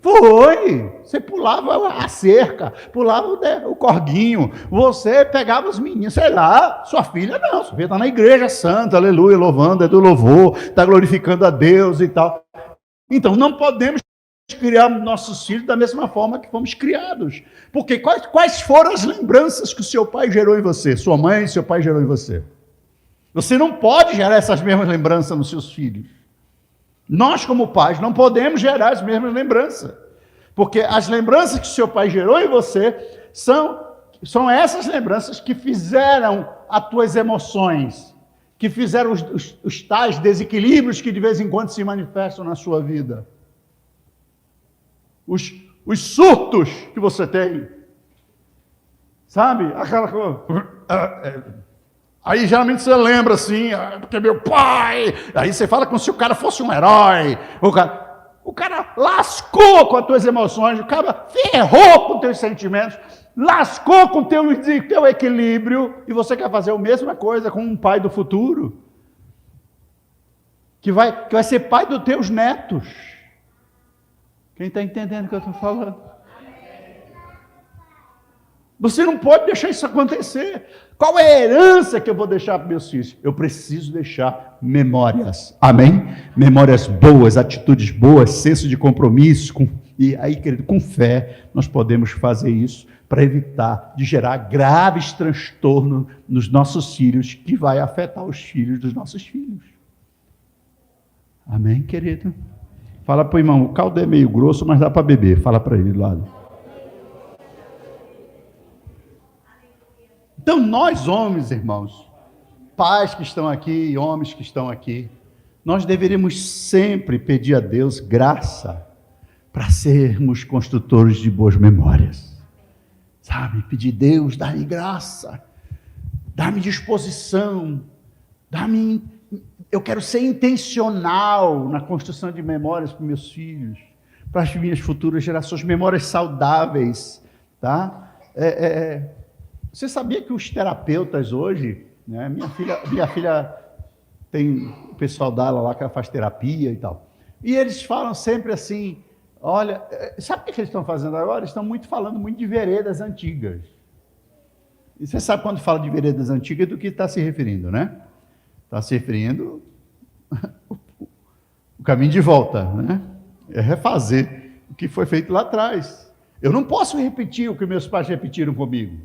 Speaker 1: Foi. Você pulava a cerca, pulava o corguinho, você pegava os meninos, sei lá, sua filha não, sua filha está na igreja santa, aleluia, louvando, é do louvor, está glorificando a Deus e tal. Então não podemos criar nossos filhos da mesma forma que fomos criados. Porque quais foram as lembranças que o seu pai gerou em você? Sua mãe e seu pai gerou em você? Você não pode gerar essas mesmas lembranças nos seus filhos. Nós, como pais, não podemos gerar as mesmas lembranças. Porque as lembranças que o seu pai gerou em você são essas lembranças que fizeram as tuas emoções, que fizeram os tais desequilíbrios que de vez em quando se manifestam na sua vida. Os surtos que você tem, sabe? Aquela coisa. Aí geralmente você lembra assim, porque meu pai. Aí você fala como se o cara fosse um herói. O cara lascou com as tuas emoções, o cara ferrou com os teus sentimentos, lascou com o teu equilíbrio, e você quer fazer a mesma coisa com um pai do futuro, que vai ser pai dos teus netos. Quem está entendendo o que eu estou falando? Você não pode deixar isso acontecer. Qual é a herança que eu vou deixar para meus filhos? Eu preciso deixar memórias. Amém? Memórias boas, atitudes boas, senso de compromisso. E aí, querido, com fé, nós podemos fazer isso para evitar de gerar graves transtornos nos nossos filhos, que vai afetar os filhos dos nossos filhos. Amém, querido? Fala para o irmão, o caldo é meio grosso, mas dá para beber. Fala para ele do lado. Então, nós homens, irmãos, pais que estão aqui, homens que estão aqui, nós deveríamos sempre pedir a Deus graça para sermos construtores de boas memórias. Sabe, pedir, Deus, dá-me graça, dá-me disposição, eu quero ser intencional na construção de memórias para meus filhos, para as minhas futuras gerações, memórias saudáveis, tá? Você sabia que os terapeutas hoje, né, minha filha tem o pessoal dela lá que ela faz terapia e tal, e eles falam sempre assim, olha, sabe o que eles estão fazendo agora? Eles estão falando muito de veredas antigas. E você sabe quando fala de veredas antigas do que está se referindo, né? Está se referindo o caminho de volta, né? É refazer o que foi feito lá atrás. Eu não posso repetir o que meus pais repetiram comigo.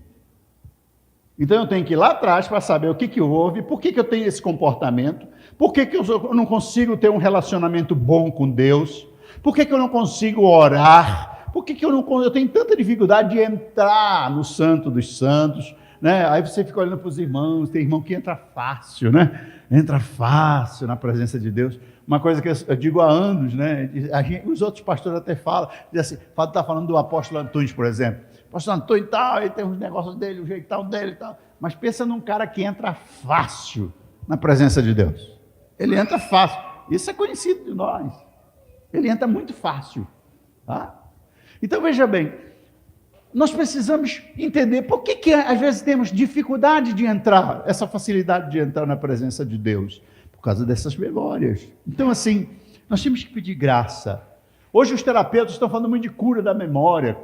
Speaker 1: Então eu tenho que ir lá atrás para saber o que houve, por que eu tenho esse comportamento, por que eu não consigo ter um relacionamento bom com Deus, por que eu não consigo orar, por que eu tenho tanta dificuldade de entrar no Santo dos Santos, né? Aí você fica olhando para os irmãos, tem irmão que entra fácil, né? Entra fácil na presença de Deus. Uma coisa que eu digo há anos, né? Os outros pastores até falam, dizem assim, está falando do apóstolo Antunes, por exemplo. O apóstolo Antunes tal, ele tem uns negócios dele, o jeitão dele e tal. Mas pensa num cara que entra fácil na presença de Deus. Ele entra fácil. Isso é conhecido de nós. Ele entra muito fácil. Tá? Então veja bem, nós precisamos entender por que às vezes temos dificuldade de entrar, essa facilidade de entrar na presença de Deus, por causa dessas memórias. Então assim, nós temos que pedir graça. Hoje os terapeutas estão falando muito de cura da memória,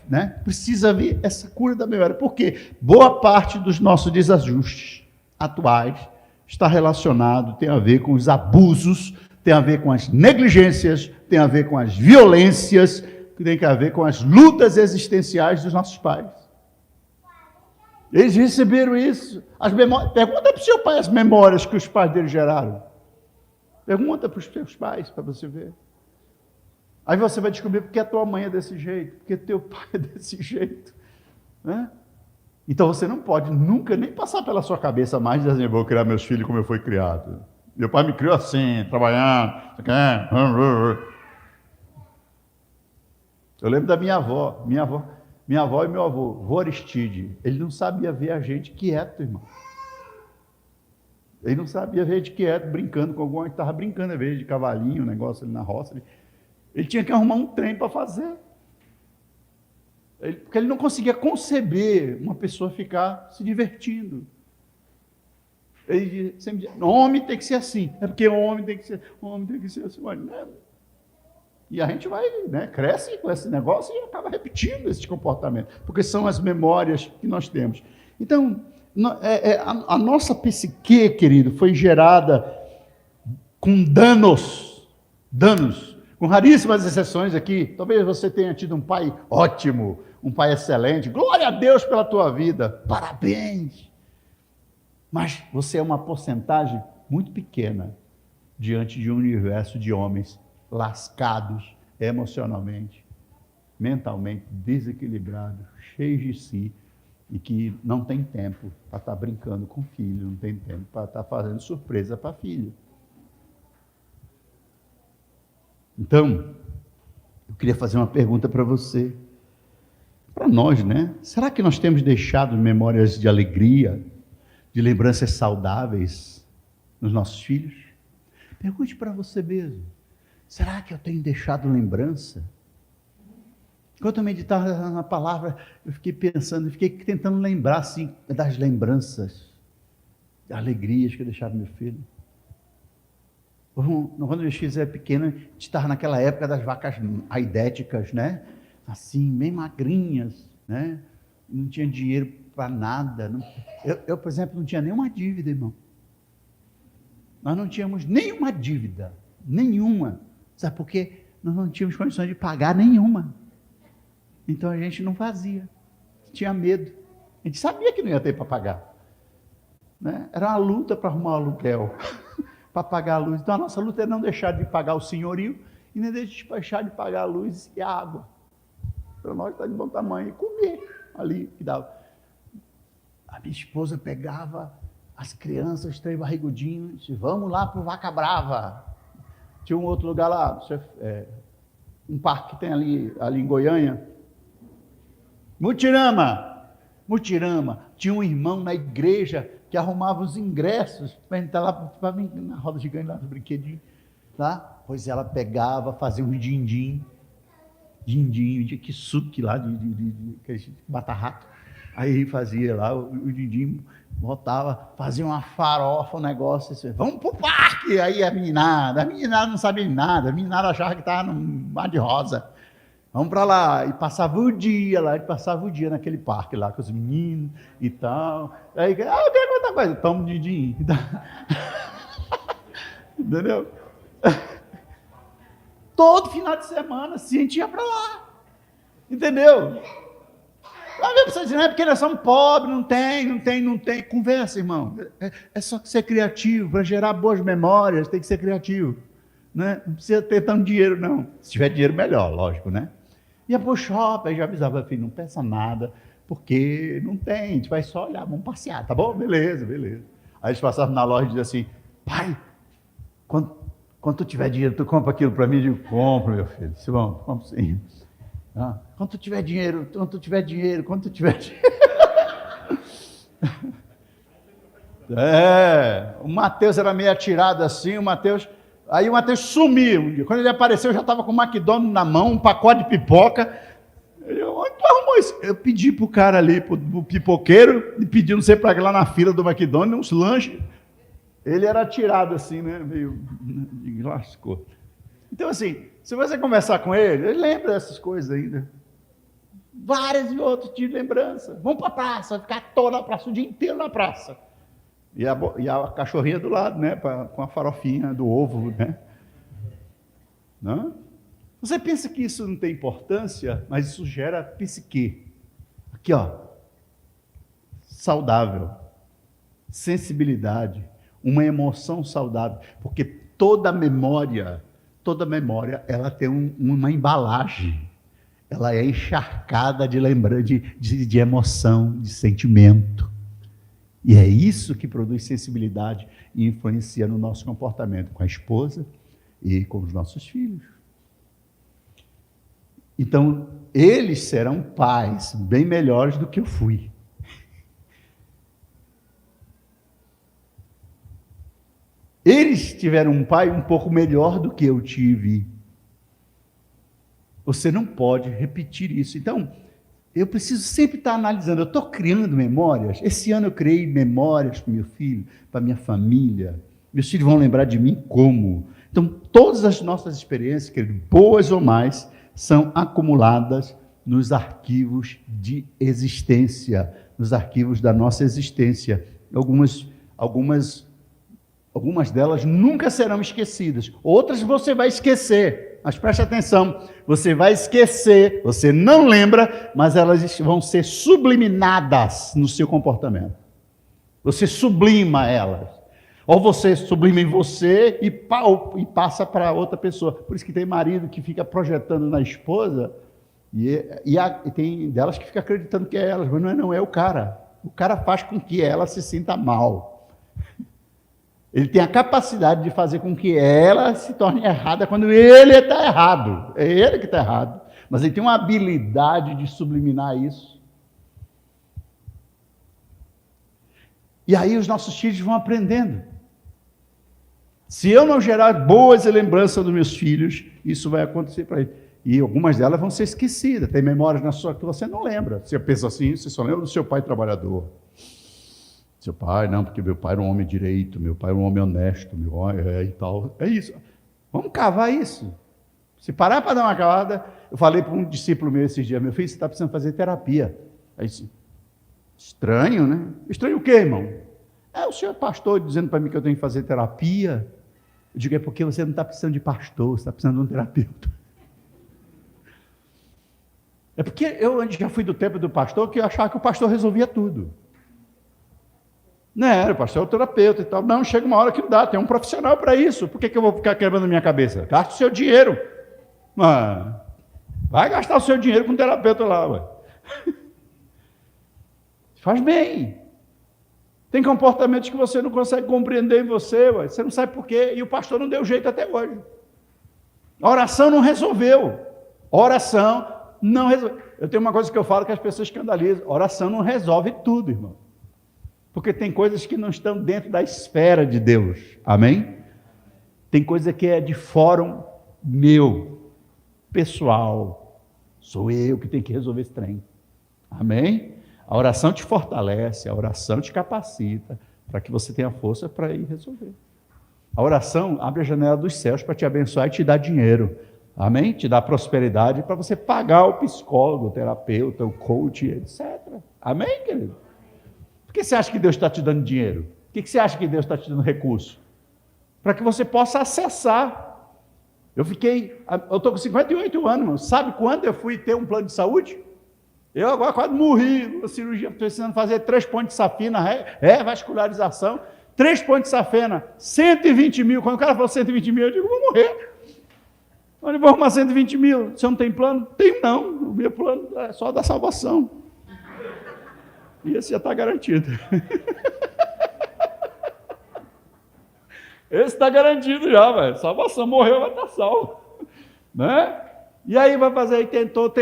Speaker 1: né? Precisa haver essa cura da memória, porque boa parte dos nossos desajustes atuais está relacionado, tem a ver com os abusos, tem a ver com as negligências, tem a ver com as violências, tem a ver com as lutas existenciais dos nossos pais. Eles receberam isso. Pergunta para o seu pai as memórias que os pais dele geraram. Pergunta para os seus pais, para você ver. Aí você vai descobrir porque a tua mãe é desse jeito, porque teu pai é desse jeito. Né? Então você não pode nunca nem passar pela sua cabeça mais de dizer, vou criar meus filhos como eu fui criado. Meu pai me criou assim, trabalhando. Eu lembro da minha avó e meu avô, vô Aristide. Ele não sabia ver a gente quieto, irmão. Ele não sabia ver a gente quieto, brincando com alguma, estava brincando às vezes de cavalinho, um negócio ali na roça. Ele tinha que arrumar um trem para fazer. Porque ele não conseguia conceber uma pessoa ficar se divertindo. Ele sempre dizia, homem tem que ser assim. É porque homem tem que ser assim. E a gente vai, né, cresce com esse negócio e acaba repetindo esse comportamento. Porque são as memórias que nós temos. Então, a nossa psique, querido, foi gerada com danos, com raríssimas exceções aqui. Talvez você tenha tido um pai ótimo, um pai excelente. Glória a Deus pela tua vida. Parabéns. Mas você é uma porcentagem muito pequena diante de um universo de homens lascados emocionalmente, mentalmente desequilibrados, cheios de si, e que não tem tempo para estar brincando com o filho, não tem tempo para estar fazendo surpresa para filho. Então, eu queria fazer uma pergunta para você, para nós, né? Será que nós temos deixado memórias de alegria, de lembranças saudáveis nos nossos filhos? Pergunte para você mesmo. Será que eu tenho deixado lembrança? Enquanto eu meditava na palavra, eu fiquei pensando, fiquei tentando lembrar assim, das lembranças, das alegrias que eu deixava meu filho. Quando meus filhos eram pequenos, a gente estava naquela época das vacas aidéticas, né? Assim, bem magrinhas, né? Não tinha dinheiro para nada. Eu, por exemplo, não tinha nenhuma dívida, irmão. Nós não tínhamos nenhuma dívida, nenhuma. Sabe por quê? Nós não tínhamos condições de pagar nenhuma. Então a gente não fazia. Tinha medo. A gente sabia que não ia ter para pagar. Né? Era uma luta para arrumar o aluguel, para pagar a luz. Então a nossa luta é não deixar de pagar o senhorio e nem deixar de pagar a luz e a água. Para nós está de bom tamanho. E comer ali que dava. A minha esposa pegava as crianças, três barrigudinhos, vamos lá para o Vaca Brava. Tinha um outro lugar lá, um parque que tem ali em Goiânia. Mutirama. Tinha um irmão na igreja que arrumava os ingressos para entrar lá para vir na roda gigante, lá no brinquedinho. Tá? Pois ela pegava, fazia um din-din, que suque lá, de bata-rato. Aí fazia lá o din-din, voltava, fazia uma farofa, um negócio assim, vamos pro parque! Aí a meninada não sabia nada, a meninada achava que estava no Mar de Rosa. Vamos para lá, e passava o dia naquele parque lá, com os meninos e tal. Aí, eu quero contar coisa, toma din-din. Entendeu? Todo final de semana, sim, a gente ia para lá. Entendeu? Não precisa dizer, não é porque nós somos pobres, não tem. Conversa, irmão. É só ser criativo, para gerar boas memórias, tem que ser criativo. Né? Não precisa ter tanto dinheiro, não. Se tiver dinheiro, melhor, lógico, né? Ia para o shopping, aí já avisava, filho, não peça nada, porque não tem, a gente vai só olhar, vamos passear, tá bom? Beleza. Aí eles passavam na loja e diziam assim, pai, quando tu tiver dinheiro, tu compra aquilo para mim? Eu digo, compro, meu filho. Disse, bom, compro sim. Quando tu tiver dinheiro. O Mateus era meio atirado assim, aí o Mateus sumiu um dia. Quando ele apareceu, eu já estava com o McDonald's na mão, um pacote de pipoca. Onde tu arrumou isso? Eu pedi pro cara ali, pro pipoqueiro, e pedi, não sei para lá na fila do McDonald's, uns lanches. Ele era atirado assim, né? Meio lascou. Então, assim, se você conversar com ele lembra dessas coisas ainda. Várias e outros tipos de lembrança. Vamos para a praça, ficar toda na praça, o dia inteiro na praça. E a cachorrinha do lado, né? Com a farofinha do ovo, né? Não? Você pensa que isso não tem importância, mas isso gera psique. Aqui, ó. Saudável. Sensibilidade. Uma emoção saudável. Porque toda memória, ela tem uma embalagem. Ela é encharcada de lembrança, de emoção, de sentimento. E é isso que produz sensibilidade e influencia no nosso comportamento com a esposa e com os nossos filhos. Então, eles serão pais bem melhores do que eu fui. Eles tiveram um pai um pouco melhor do que eu tive. Você não pode repetir isso. Então, eu preciso sempre estar analisando. Eu estou criando memórias. Esse ano eu criei memórias para o meu filho, para a minha família. Meus filhos vão lembrar de mim como? Então, todas as nossas experiências, querido, boas ou mais, são acumuladas nos arquivos de existência, nos arquivos da nossa existência. Algumas delas nunca serão esquecidas. Outras você vai esquecer. Mas preste atenção, você vai esquecer, você não lembra, mas elas vão ser subliminadas no seu comportamento. Você sublima elas. Ou você sublima em você e passa para outra pessoa. Por isso que tem marido que fica projetando na esposa e tem delas que fica acreditando que é elas, mas não é o cara. O cara faz com que ela se sinta mal. Ele tem a capacidade de fazer com que ela se torne errada quando ele está errado. É ele que está errado. Mas ele tem uma habilidade de subliminar isso. E aí os nossos filhos vão aprendendo. Se eu não gerar boas lembranças dos meus filhos, isso vai acontecer para eles. E algumas delas vão ser esquecidas. Tem memórias na sua que você não lembra. Você pensa assim, você só lembra do seu pai trabalhador. Seu pai, não, porque meu pai era um homem direito, meu pai era um homem honesto, e tal. É isso. Vamos cavar isso. Se parar para dar uma cavada, eu falei para um discípulo meu esses dias, meu filho, você está precisando fazer terapia. Aí disse, estranho, né? Estranho o quê, irmão? O senhor é pastor dizendo para mim que eu tenho que fazer terapia. Eu digo, é porque você não está precisando de pastor, você está precisando de um terapeuta. É porque eu já fui do tempo do pastor que eu achava que o pastor resolvia tudo. Não era, o pastor é o terapeuta e tal. Não, chega uma hora que não dá, tem um profissional para isso. Por que eu vou ficar quebrando minha cabeça? Gasta o seu dinheiro. Vai gastar o seu dinheiro com um terapeuta lá, ué. Faz bem. Tem comportamentos que você não consegue compreender em você, ué. Você não sabe por quê, e o pastor não deu jeito até hoje. A oração não resolveu. A oração não resolveu. Eu tenho uma coisa que eu falo que as pessoas escandalizam. A oração não resolve tudo, irmão. Porque tem coisas que não estão dentro da esfera de Deus. Amém? Tem coisa que é de fórum meu, pessoal. Sou eu que tenho que resolver esse trem. Amém? A oração te fortalece, a oração te capacita para que você tenha força para ir resolver. A oração abre a janela dos céus para te abençoar e te dar dinheiro. Amém? Te dá prosperidade para você pagar o psicólogo, o terapeuta, o coach, etc. Amém, querido? Por que você acha que Deus está te dando dinheiro? Por que você acha que Deus está te dando recurso? Para que você possa acessar. Eu estou com 58 anos, irmão. Sabe quando eu fui ter um plano de saúde? Eu agora quase morri numa cirurgia, precisando fazer 3 pontos de safena, vascularização, 3 pontos de safena, 120 mil. Quando o cara falou 120 mil, eu digo, vou morrer. Onde vou arrumar 120 mil? Você não tem plano? Tenho não. O meu plano é só da salvação. E esse já está garantido. Esse está garantido já, velho. Salvação, morreu, vai estar salvo. Né? E aí vai fazer, aí tentou.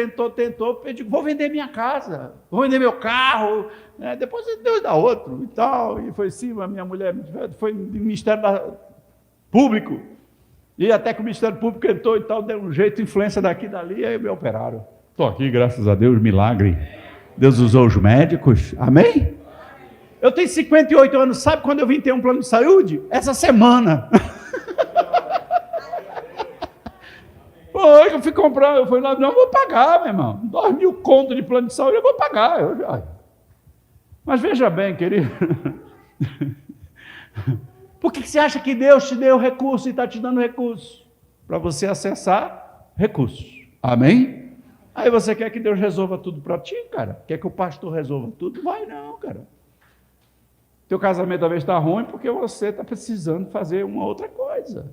Speaker 1: Eu digo, vou vender minha casa, vou vender meu carro, né? Depois Deus dá outro e tal. E foi assim, a minha mulher foi no Ministério Público. E até que o Ministério Público entrou e tal, deu um jeito, influência daqui e dali, e aí me operaram. Estou aqui, graças a Deus, milagre. Deus usou os médicos, amém? Eu tenho 58 anos, sabe quando eu vim ter um plano de saúde? Essa semana. Pô, eu fui comprar, eu fui lá, não, eu vou pagar, meu irmão. 2 mil contos de plano de saúde, eu vou pagar. Mas veja bem, querido. Por que você acha que Deus te deu recurso e está te dando recurso? Para você acessar recursos. Amém? Aí você quer que Deus resolva tudo para ti, cara? Quer que o pastor resolva tudo? Vai não, cara. Teu casamento talvez está ruim porque você está precisando fazer uma outra coisa.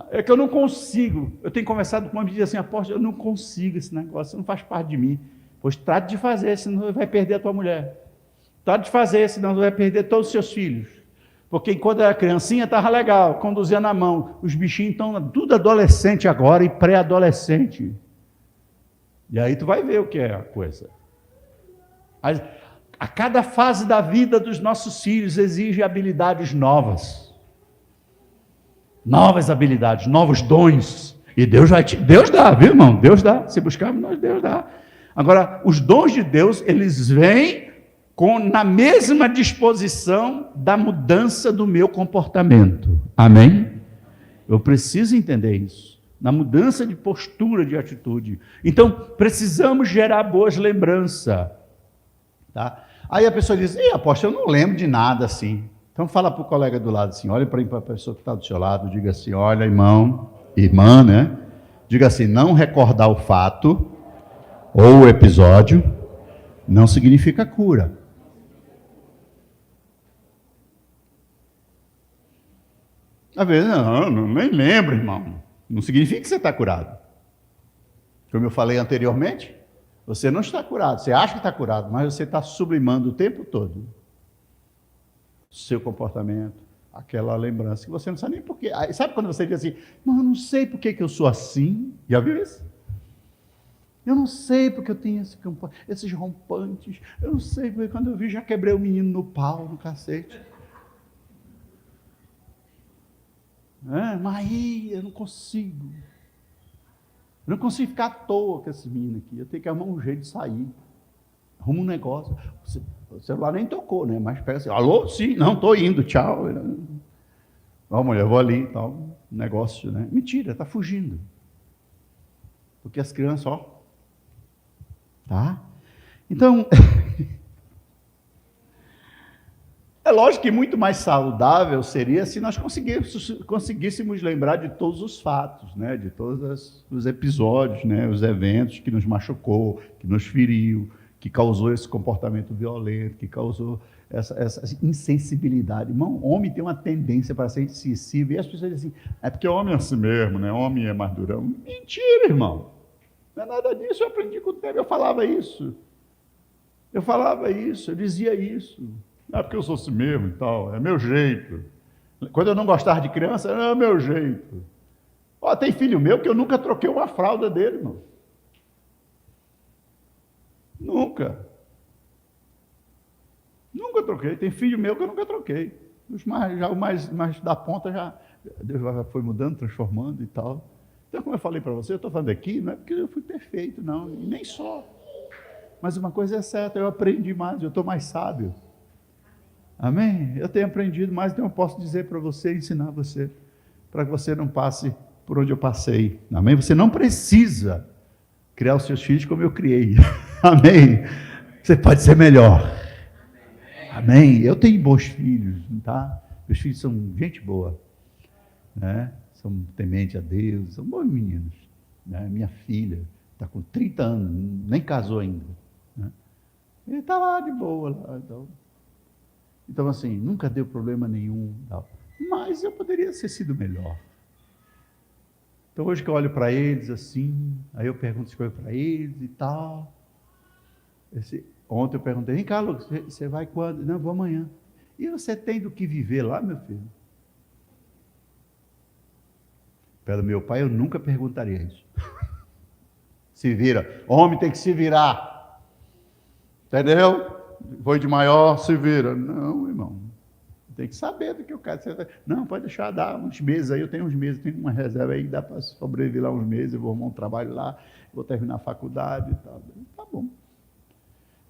Speaker 1: É que eu não consigo. Eu tenho conversado com uma menina assim, apóstolo, eu não consigo esse negócio, isso não faz parte de mim. Pois trate de fazer, senão você vai perder a tua mulher. Trate de fazer, senão você vai perder todos os seus filhos. Porque enquanto era criancinha estava legal, conduzia na mão. Os bichinhos estão tudo adolescente agora e pré-adolescente. E aí tu vai ver o que é a coisa. A cada fase da vida dos nossos filhos exige habilidades novas. Novas habilidades, novos dons. E Deus dá, viu, irmão? Deus dá. Se buscarmos nós, Deus dá. Agora, os dons de Deus, eles vêm na mesma disposição da mudança do meu comportamento. Amém? Eu preciso entender isso. Na mudança de postura, de atitude. Então, precisamos gerar boas lembranças. Tá? Aí a pessoa diz, apóstolo, eu não lembro de nada assim. Então fala para o colega do lado assim, olha para a pessoa que está do seu lado, diga assim, olha, irmã, né? Diga assim, não recordar o fato ou o episódio não significa cura. Às vezes, nem lembro, irmão. Não significa que você está curado. Como eu falei anteriormente, você não está curado. Você acha que está curado, mas você está sublimando o tempo todo o seu comportamento, aquela lembrança que você não sabe nem por quê. Sabe quando você diz assim, eu não sei por que eu sou assim? Já viu isso? Eu não sei porque eu tenho esses rompantes. Eu não sei porque quando eu vi já quebrei o menino no pau, no cacete. Mas eu não consigo. Eu não consigo ficar à toa com esse menino aqui. Eu tenho que arrumar um jeito de sair. Arruma um negócio. O celular nem tocou, né? Mas pega assim, alô? Sim, não, estou indo, tchau. Ó, mulher, eu vou ali e tal. Negócio, né? Mentira, está fugindo. Porque as crianças, ó. Tá? Então, é lógico que muito mais saudável seria se nós conseguíssemos lembrar de todos os fatos, né? De todos os episódios, né? Os eventos que nos machucou, que nos feriu, que causou esse comportamento violento, que causou essa insensibilidade. Irmão, homem tem uma tendência para ser insensível, e as pessoas dizem assim, é porque homem é assim mesmo, né? Homem é mais durão. Mentira, irmão. Não é nada disso, eu aprendi com o tempo, eu falava isso, eu dizia isso. Não é porque eu sou assim mesmo e tal, é meu jeito. Quando eu não gostava de criança, é meu jeito. Ó, tem filho meu que eu nunca troquei uma fralda dele, irmão. Nunca. Nunca troquei. Tem filho meu que eu nunca troquei. O mais da ponta já, Deus foi mudando, transformando e tal. Então, como eu falei para você, eu estou falando aqui, não é porque eu fui perfeito, não, e nem só. Mas uma coisa é certa, eu aprendi mais, eu estou mais sábio. Amém? Eu tenho aprendido mais, então eu posso dizer para você, ensinar você, para que você não passe por onde eu passei. Amém? Você não precisa criar os seus filhos como eu criei. Amém? Você pode ser melhor. Amém? Eu tenho bons filhos, tá? Meus filhos são gente boa, né? São tementes a Deus, são bons meninos. Né? Minha filha está com 30 anos, nem casou ainda. Né? Ele está lá de boa. Lá, então, assim, nunca deu problema nenhum. Tal. Mas eu poderia ter sido melhor. Então, hoje que eu olho para eles assim, aí eu pergunto as coisas para eles e tal. Ontem eu perguntei, vem cá, Lucas, você vai quando? Não, vou amanhã. E você tem do que viver lá, meu filho? Pelo meu pai, eu nunca perguntaria isso. Se vira. Homem tem que se virar. Entendeu? Foi de maior, se vira. Não, irmão. Tem que saber do que eu quero. Não, pode deixar dar uns meses aí. Eu tenho uns meses, tenho uma reserva aí, dá para sobreviver lá uns meses. Eu vou arrumar um trabalho lá, vou terminar a faculdade e tal. Tá bom.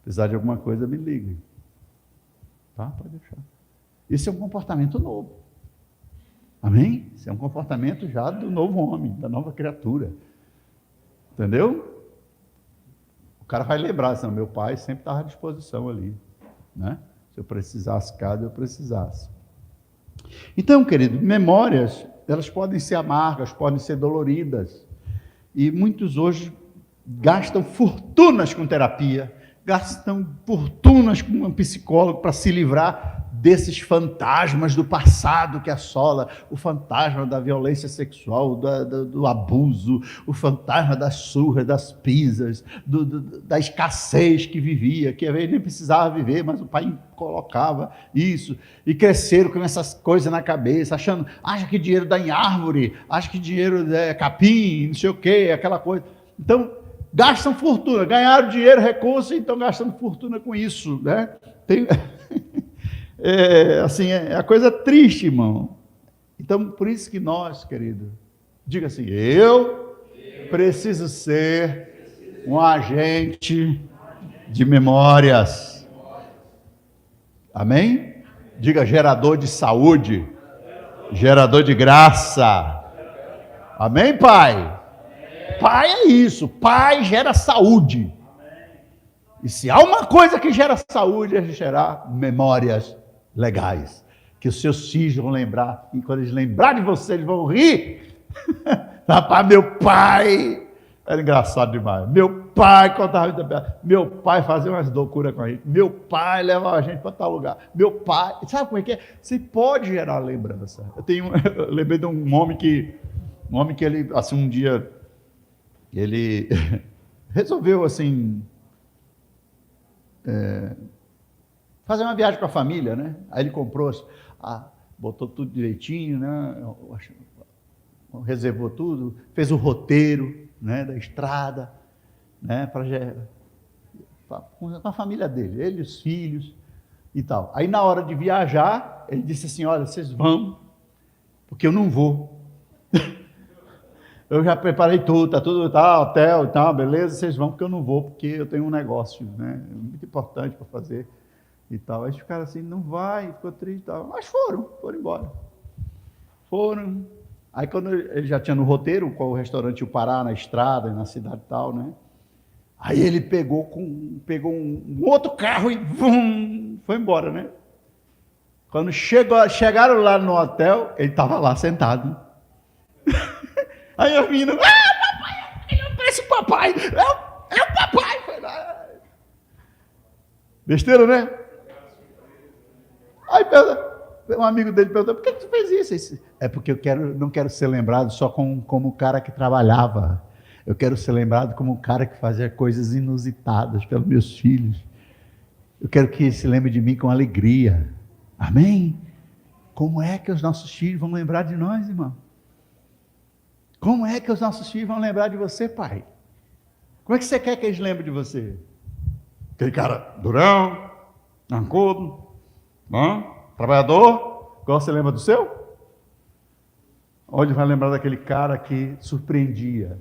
Speaker 1: Precisar de alguma coisa, me ligue. Tá? Pode deixar. Esse é um comportamento novo. Amém? Esse é um comportamento já do novo homem, da nova criatura. Entendeu? O cara vai lembrar, assim, meu pai sempre estava à disposição ali. Né? Se eu precisasse, caso eu precisasse. Então, querido, memórias, elas podem ser amargas, podem ser doloridas. E muitos hoje gastam fortunas com terapia, gastam fortunas com um psicólogo para se livrar desses fantasmas do passado que assola, o fantasma da violência sexual, do abuso, o fantasma das surras, das pisas, da escassez que vivia, que às vezes nem precisava viver, mas o pai colocava isso, e cresceram com essas coisas na cabeça, achando, acha que dinheiro dá em árvore, acha que dinheiro é capim, não sei o quê, aquela coisa. Então, gastam fortuna, ganharam dinheiro, recurso, e estão gastando fortuna com isso, né? É a coisa triste, irmão. Então, por isso que nós, querido, diga assim, eu preciso ser um agente de memórias. Amém? Diga gerador de saúde, gerador de graça. Amém, Pai? Pai é isso, Pai gera saúde. E se há uma coisa que gera saúde, é gerar memórias legais, que os seus filhos vão lembrar, e quando eles lembrarem de você, eles vão rir. Rapaz, meu pai, era engraçado demais, meu pai contava, meu pai fazia umas loucuras com a gente, meu pai levava a gente para tal lugar, meu pai, sabe como é que é? Você pode gerar lembrança. Eu lembrei de um homem que ele, assim, um dia, ele resolveu, assim, fazer uma viagem com a família, né? Aí ele comprou, botou tudo direitinho, né? Reservou tudo, fez o roteiro, né, da estrada, né, com a família dele, ele e os filhos e tal. Aí na hora de viajar, ele disse assim, olha, vocês vão, porque eu não vou. Eu já preparei tudo, tá tudo, tá, hotel e tal, beleza, vocês vão, porque eu não vou, porque eu tenho um negócio, né, muito importante para fazer e tal. Aí eles ficaram assim, não vai, ficou triste e tal. Mas foram embora. Foram. Aí quando ele já tinha no roteiro, qual o restaurante ia parar na estrada, na cidade e tal, né? Aí ele pegou um outro carro e foi embora, né? Quando chegaram lá no hotel, ele estava lá sentado. Aí a menina, papai, ele não parece o papai, é o papai. Foi lá. Besteira, né? Aí um amigo dele perguntou, por que tu fez isso? É porque não quero ser lembrado só como o cara que trabalhava. Eu quero ser lembrado como o cara que fazia coisas inusitadas pelos meus filhos. Eu quero que se lembre de mim com alegria. Amém? Como é que os nossos filhos vão lembrar de nós, irmão? Como é que os nossos filhos vão lembrar de você, pai? Como é que você quer que eles lembrem de você? Aquele cara durão, arrancudo, trabalhador, igual você lembra do seu? Onde vai lembrar daquele cara que surpreendia?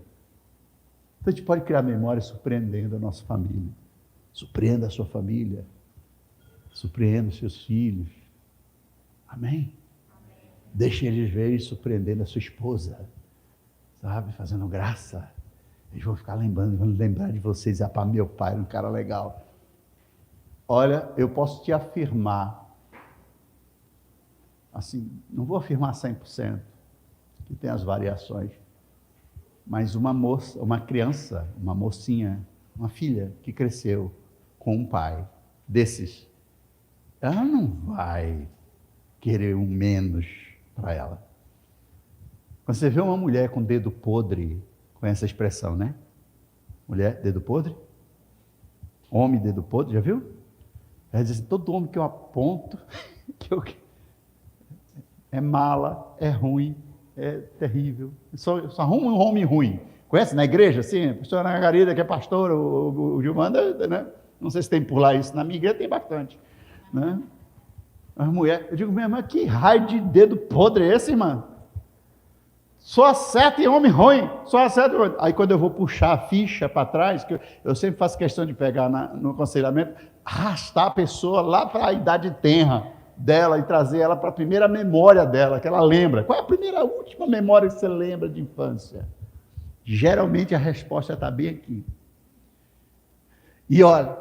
Speaker 1: Então a gente pode criar memória surpreendendo a nossa família. Surpreenda a sua família. Surpreenda os seus filhos. Amém? Deixe eles verem surpreendendo a sua esposa. Sabe? Fazendo graça. Eles vão ficar lembrando, vão lembrar de vocês. Ah, meu pai era um cara legal. Olha, eu posso te afirmar, assim, não vou afirmar 100%, que tem as variações, mas uma moça, uma criança, uma mocinha, uma filha que cresceu com um pai desses, ela não vai querer um menos para ela. Quando você vê uma mulher com dedo podre, com essa expressão, né? Mulher, dedo podre? Homem, dedo podre, já viu? Ela diz assim, todo homem que eu aponto, é mala, é ruim, é terrível. Só arruma um homem ruim. Conhece na igreja, assim? A pastora Margarida, que é pastora, o Gilmando, né? Não sei se tem por lá isso. Na minha igreja tem bastante. Né? As mulheres, eu digo, minha irmã, que raio de dedo podre é esse, irmã? Só acerta em homem ruim, só acerta. Aí quando eu vou puxar a ficha para trás, que eu sempre faço questão de pegar no aconselhamento, arrastar a pessoa lá para a idade tenra dela e trazer ela para a primeira memória dela, que ela lembra. Qual é a última memória que você lembra de infância? Geralmente a resposta está bem aqui. E olha,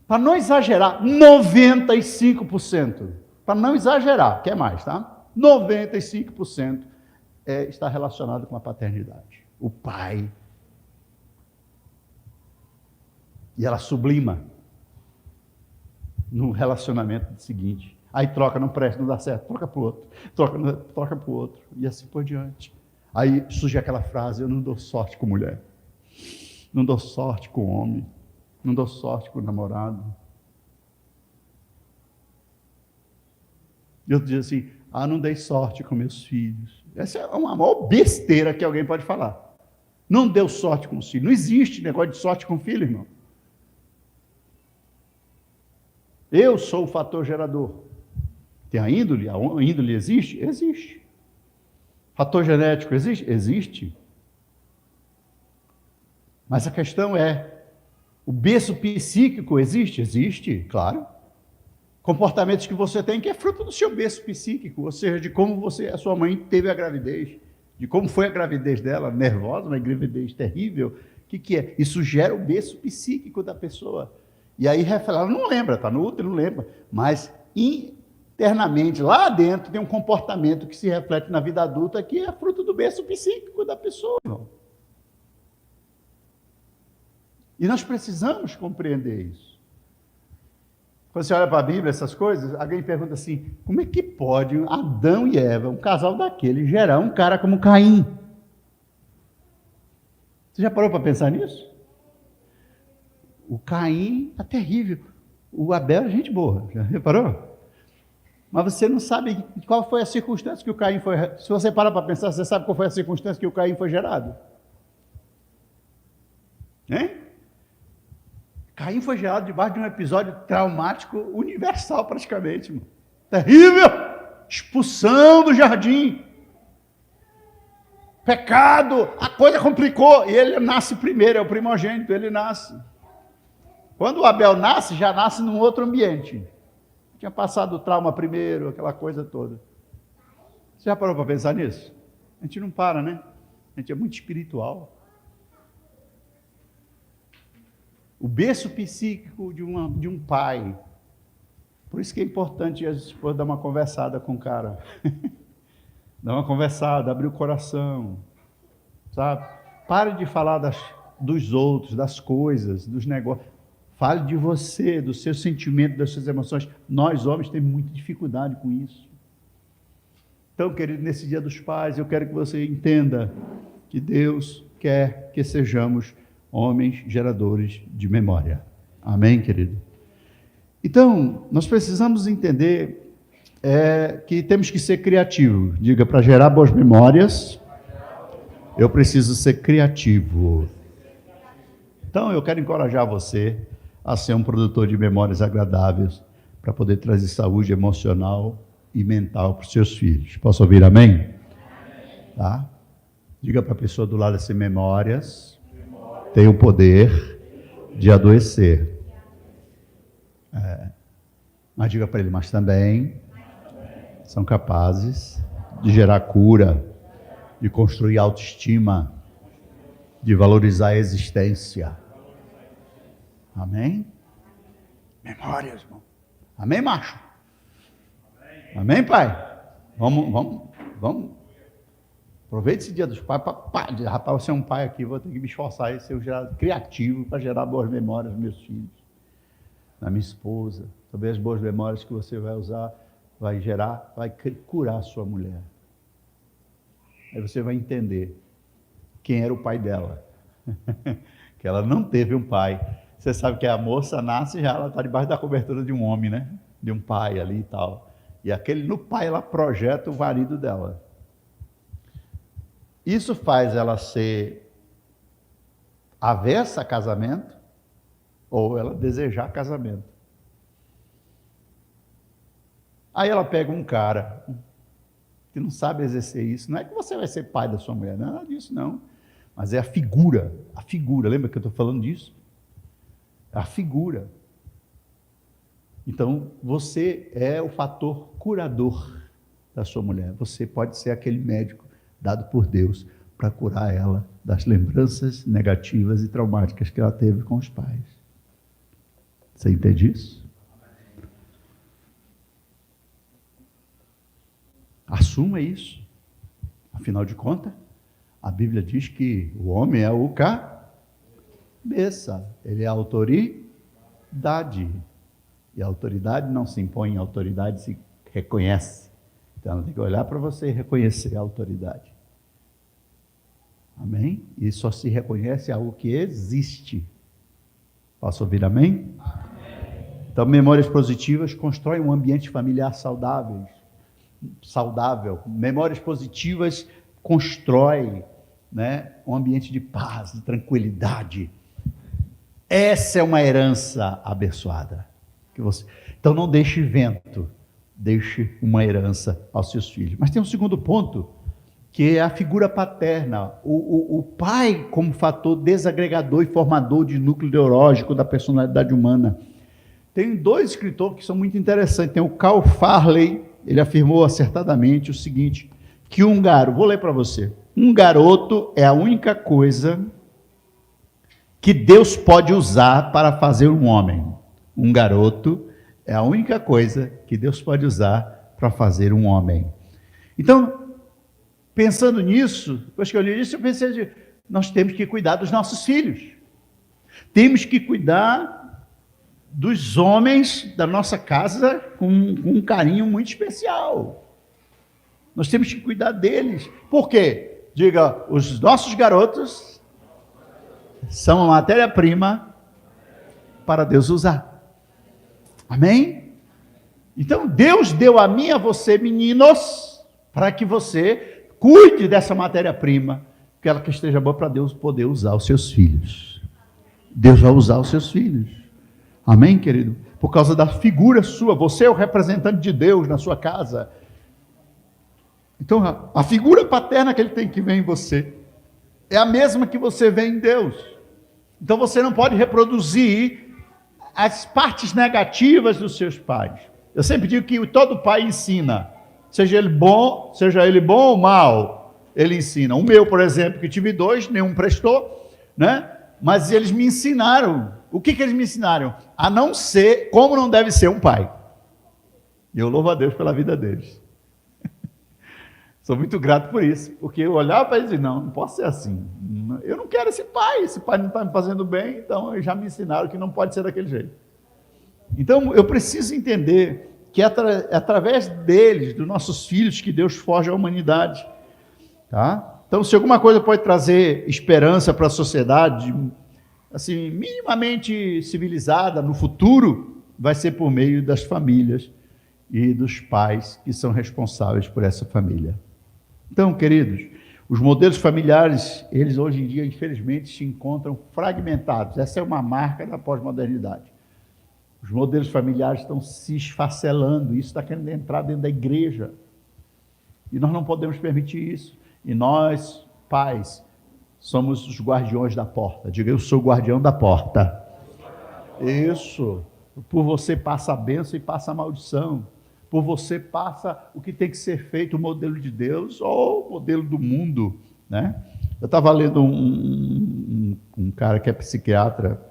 Speaker 1: para não exagerar, 95%, para não exagerar, quer mais, tá? 95% está relacionado com a paternidade. O pai. E ela sublima no relacionamento seguinte. Aí troca, não presta, não dá certo, troca para o outro. Troca para o outro. E assim por diante. Aí surge aquela frase, eu não dou sorte com mulher. Não dou sorte com homem. Não dou sorte com namorado. Eu digo assim, não dei sorte com meus filhos. Essa é uma maior besteira que alguém pode falar. Não deu sorte com os filhos. Não existe negócio de sorte com filho, irmão. Eu sou o fator gerador. Tem a índole existe? Existe. Fator genético existe? Existe. Mas a questão é, o berço psíquico existe? Existe, claro. Comportamentos que você tem que é fruto do seu berço psíquico, ou seja, de como a sua mãe teve a gravidez, de como foi a gravidez dela, nervosa, uma gravidez terrível. O que é? Isso gera o berço psíquico da pessoa. E aí ela não lembra, está no útero, não lembra, mas internamente, lá dentro, tem um comportamento que se reflete na vida adulta que é fruto do berço psíquico da pessoa. E nós precisamos compreender isso. Quando você olha para a Bíblia, essas coisas, alguém pergunta assim, como é que pode Adão e Eva, um casal daquele, gerar um cara como Caim? Você já parou para pensar nisso? O Caim é terrível. O Abel é gente boa, já reparou? Mas você não sabe qual foi a circunstância que o Caim foi... Se você parar para pensar, você sabe qual foi a circunstância que o Caim foi gerado? Hein? Caim foi gerado debaixo de um episódio traumático universal, praticamente. Mano. Terrível! Expulsão do jardim. Pecado! A coisa complicou. E ele nasce primeiro, é o primogênito, ele nasce. Quando o Abel nasce, já nasce num outro ambiente. Tinha passado o trauma primeiro, aquela coisa toda. Você já parou para pensar nisso? A gente não para, né? A gente é muito espiritual. O berço psíquico de um pai. Por isso que é importante a esposa dar uma conversada com o cara. Dar uma conversada, abrir o coração. Sabe? Pare de falar dos outros, das coisas, dos negócios. Fale de você, do seu sentimento, das suas emoções. Nós, homens, temos muita dificuldade com isso. Então, querido, nesse Dia dos Pais, eu quero que você entenda que Deus quer que sejamos homens geradores de memória. Amém, querido? Então, nós precisamos entender que temos que ser criativos. Diga, para gerar boas memórias, eu preciso ser criativo. Então, eu quero encorajar você a ser um produtor de memórias agradáveis para poder trazer saúde emocional e mental para os seus filhos. Posso ouvir amém? Tá? Diga para a pessoa do lado assim, memórias têm o poder de adoecer. Mas diga para ele, mas também são capazes de gerar cura, de construir autoestima, de valorizar a existência. Amém? Memórias, irmão. Amém, macho? Amém, pai? Vamos. Aproveite esse dia dos pais. Rapaz, você é um pai aqui, vou ter que me esforçar e ser criativo para gerar boas memórias nos meus filhos, na minha esposa. Talvez as boas memórias que você vai usar, vai curar a sua mulher. Aí você vai entender quem era o pai dela. Que ela não teve um pai. Você sabe que a moça nasce já, ela está debaixo da cobertura de um homem, né? De um pai ali e tal. E no pai ela projeta o marido dela. Isso faz ela ser avessa a casamento ou ela desejar casamento. Aí ela pega um cara que não sabe exercer isso. Não é que você vai ser pai da sua mulher, não é nada disso, não. Mas é a figura. Lembra que eu estou falando disso? A figura. Então, você é o fator curador da sua mulher. Você pode ser aquele médico dado por Deus para curar ela das lembranças negativas e traumáticas que ela teve com os pais. Você entende isso? Assuma isso. Afinal de contas, a Bíblia diz que o homem é o cabeça. Ele é a autoridade. E a autoridade não se impõe, a autoridade se reconhece. Então, ela tem que olhar para você e reconhecer a autoridade. Amém? E só se reconhece algo que existe. Posso ouvir amém? Amém. Então, memórias positivas constroem um ambiente familiar saudável. Memórias positivas constroem, né, um ambiente de paz, de tranquilidade. Essa é uma herança abençoada. Então, não deixe vento, deixe uma herança aos seus filhos. Mas tem um segundo ponto, que é a figura paterna, o pai como fator desagregador e formador de núcleo neurológico da personalidade humana. Tem dois escritores que são muito interessantes. Tem o Carl Farley, ele afirmou acertadamente o seguinte, que vou ler para você, um garoto é a única coisa que Deus pode usar para fazer um homem. Um garoto é a única coisa que Deus pode usar para fazer um homem. Então, pensando nisso, depois que eu li isso, eu pensei, nós temos que cuidar dos nossos filhos. Temos que cuidar dos homens da nossa casa com um carinho muito especial. Nós temos que cuidar deles. Por quê? Diga, os nossos garotos são a matéria-prima para Deus usar. Amém? Então, Deus deu a mim e a você, meninos, para que você cuide dessa matéria-prima, que ela que esteja boa para Deus poder usar os seus filhos. Deus vai usar os seus filhos. Amém, querido? Por causa da figura sua, você é o representante de Deus na sua casa. Então, a figura paterna que ele tem que ver em você é a mesma que você vê em Deus. Então, você não pode reproduzir as partes negativas dos seus pais. Eu sempre digo que todo pai ensina, seja ele bom ou mal, ele ensina. O meu, por exemplo, que tive 2, nenhum prestou, né? Mas eles me ensinaram. O que eles me ensinaram? A não ser, como não deve ser um pai. E eu louvo a Deus pela vida deles. Sou muito grato por isso, porque eu olhava para eles e dizia, não posso ser assim. Eu não quero esse pai não está me fazendo bem, então eles já me ensinaram que não pode ser daquele jeito. Então, eu preciso entender que é através deles, dos nossos filhos, que Deus forja a humanidade. Tá? Então, se alguma coisa pode trazer esperança para a sociedade, assim, minimamente civilizada no futuro, vai ser por meio das famílias e dos pais que são responsáveis por essa família. Então, queridos, os modelos familiares, eles hoje em dia, infelizmente, se encontram fragmentados. Essa é uma marca da pós-modernidade. Os modelos familiares estão se esfacelando, isso está querendo entrar dentro da igreja. E nós não podemos permitir isso. E nós, pais, somos os guardiões da porta. Diga, eu sou o guardião da porta. Isso. Por você passa a bênção e passa a maldição. Por você passa o que tem que ser feito, o modelo de Deus ou o modelo do mundo, né? Eu estava lendo um cara que é psiquiatra,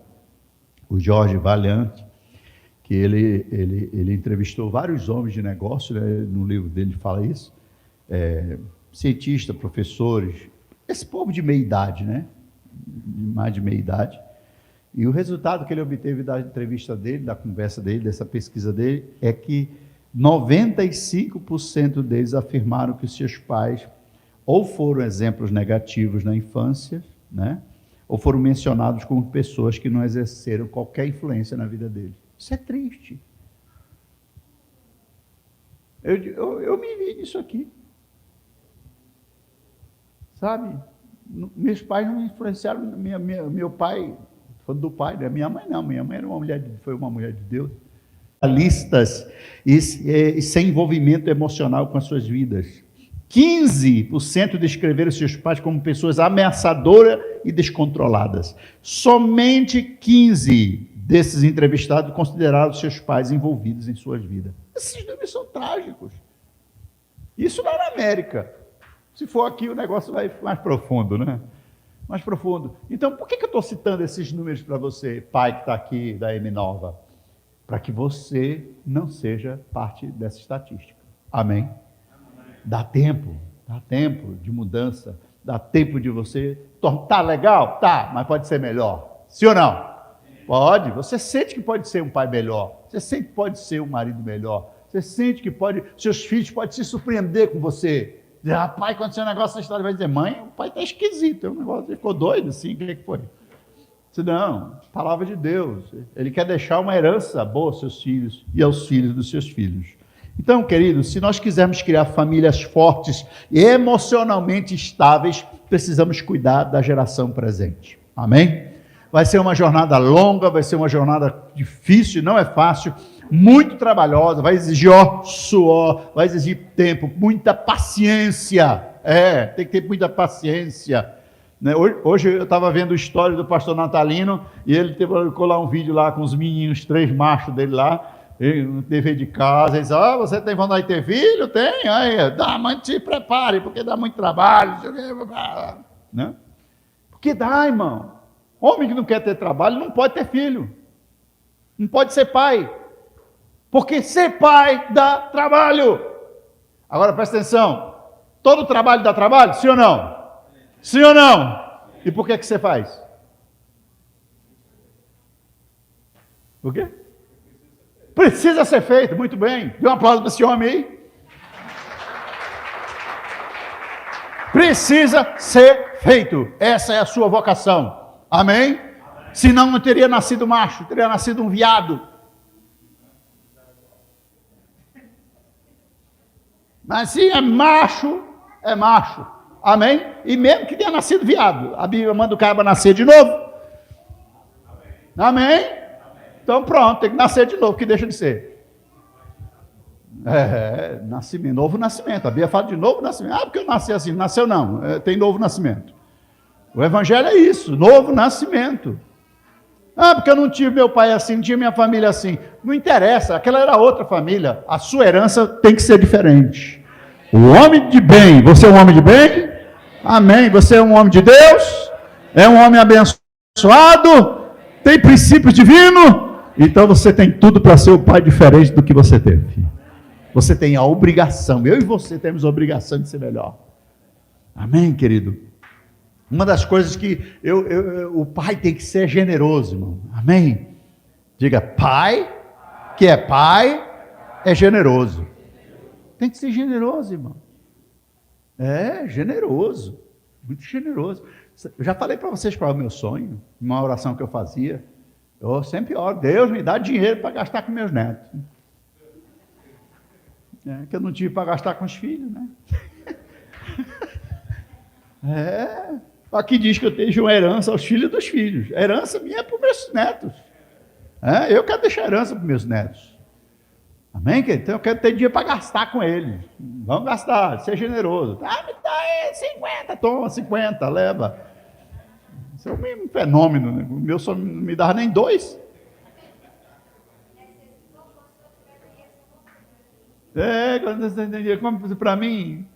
Speaker 1: o Jorge Valiant, que ele entrevistou vários homens de negócio, né? No livro dele fala isso, cientistas, professores, esse povo de meia idade, né? Mais de meia idade. E o resultado que ele obteve da entrevista dele, da conversa dele, dessa pesquisa dele, é que 95% deles afirmaram que seus pais ou foram exemplos negativos na infância, né? Ou foram mencionados como pessoas que não exerceram qualquer influência na vida deles. Isso é triste. Eu me vi nisso aqui. Sabe? Meus pais não me influenciaram. Meu pai, falando do pai, né? Minha mãe não. Minha mãe era foi uma mulher de Deus. Listas e sem envolvimento emocional com as suas vidas. 15% descreveram seus pais como pessoas ameaçadoras e descontroladas. Somente 15 desses entrevistados consideraram seus pais envolvidos em suas vidas. Esses números são trágicos. Isso lá na América. Se for aqui, o negócio vai mais profundo, né? Mais profundo. Então, por que eu estou citando esses números para você, pai que está aqui da M-Nova? Para que você não seja parte dessa estatística. Amém? Dá tempo de mudança, dá tempo de você... Tá legal? Tá, mas pode ser melhor. Sim ou não? Pode. Você sente que pode ser um pai melhor. Você sente que pode ser um marido melhor. Você sente que seus filhos podem se surpreender com você. Dizer, rapaz, aconteceu um negócio na história, vai dizer, mãe, o pai está esquisito. É um negócio, ele ficou doido assim, o que foi? Não, palavra de Deus. Ele quer deixar uma herança boa aos seus filhos e aos filhos dos seus filhos. Então, queridos, se nós quisermos criar famílias fortes e emocionalmente estáveis, precisamos cuidar da geração presente. Amém? Vai ser uma jornada longa, vai ser uma jornada difícil, não é fácil, muito trabalhosa, vai exigir suor, vai exigir tempo, muita paciência. Tem que ter muita paciência. Hoje eu estava vendo a história do pastor Natalino e ele colocou lá um vídeo lá com os meninos, 3 machos dele lá, no TV de casa. Ele disse, você tem vontade de ter filho? Tem. Aí, mas se prepare, porque dá muito trabalho. Né? Porque dá, irmão. Homem que não quer ter trabalho não pode ter filho. Não pode ser pai. Porque ser pai dá trabalho. Agora presta atenção. Todo trabalho dá trabalho? Sim ou não? Sim ou não? E por que você faz? Por quê? Precisa ser feito, muito bem. Dê um aplauso para esse homem aí. Precisa ser feito. Essa é a sua vocação. Amém? Senão não teria nascido macho, teria nascido um viado. Mas se é macho, é macho. Amém? E mesmo que tenha nascido viado, a Bíblia manda o cara nascer de novo. Amém? Então pronto, tem que nascer de novo, que deixa de ser. Nascimento, novo nascimento. A Bíblia fala de novo nascimento. Porque eu nasci assim, nasceu não, tem novo nascimento. O Evangelho é isso, novo nascimento. Porque eu não tive meu pai assim, não tive minha família assim. Não interessa, aquela era outra família. A sua herança tem que ser diferente. O homem de bem, você é um homem de bem? Amém. Você é um homem de Deus? É um homem abençoado? Tem princípios divinos? Então você tem tudo para ser o pai diferente do que você teve. Você tem a obrigação, eu e você temos a obrigação de ser melhor. Amém, querido? Uma das coisas que o pai tem que ser generoso, irmão. Amém? Diga, pai, que é pai, é generoso. Tem que ser generoso, irmão. Generoso. Muito generoso. Eu já falei para vocês qual é o meu sonho, uma oração que eu fazia. Eu sempre oro, Deus me dá dinheiro para gastar com meus netos. Que eu não tive para gastar com os filhos, né? Aqui diz que eu tenho uma herança aos filhos dos filhos. A herança minha é para os meus netos. Eu quero deixar herança para os meus netos. Amém? Então eu quero ter dinheiro para gastar com eles. Vamos gastar, ser generoso. Me dá aí 50, toma 50, leva. Isso é um fenômeno, né? O meu só não me dava nem 2. Quando você entendia, compra para mim.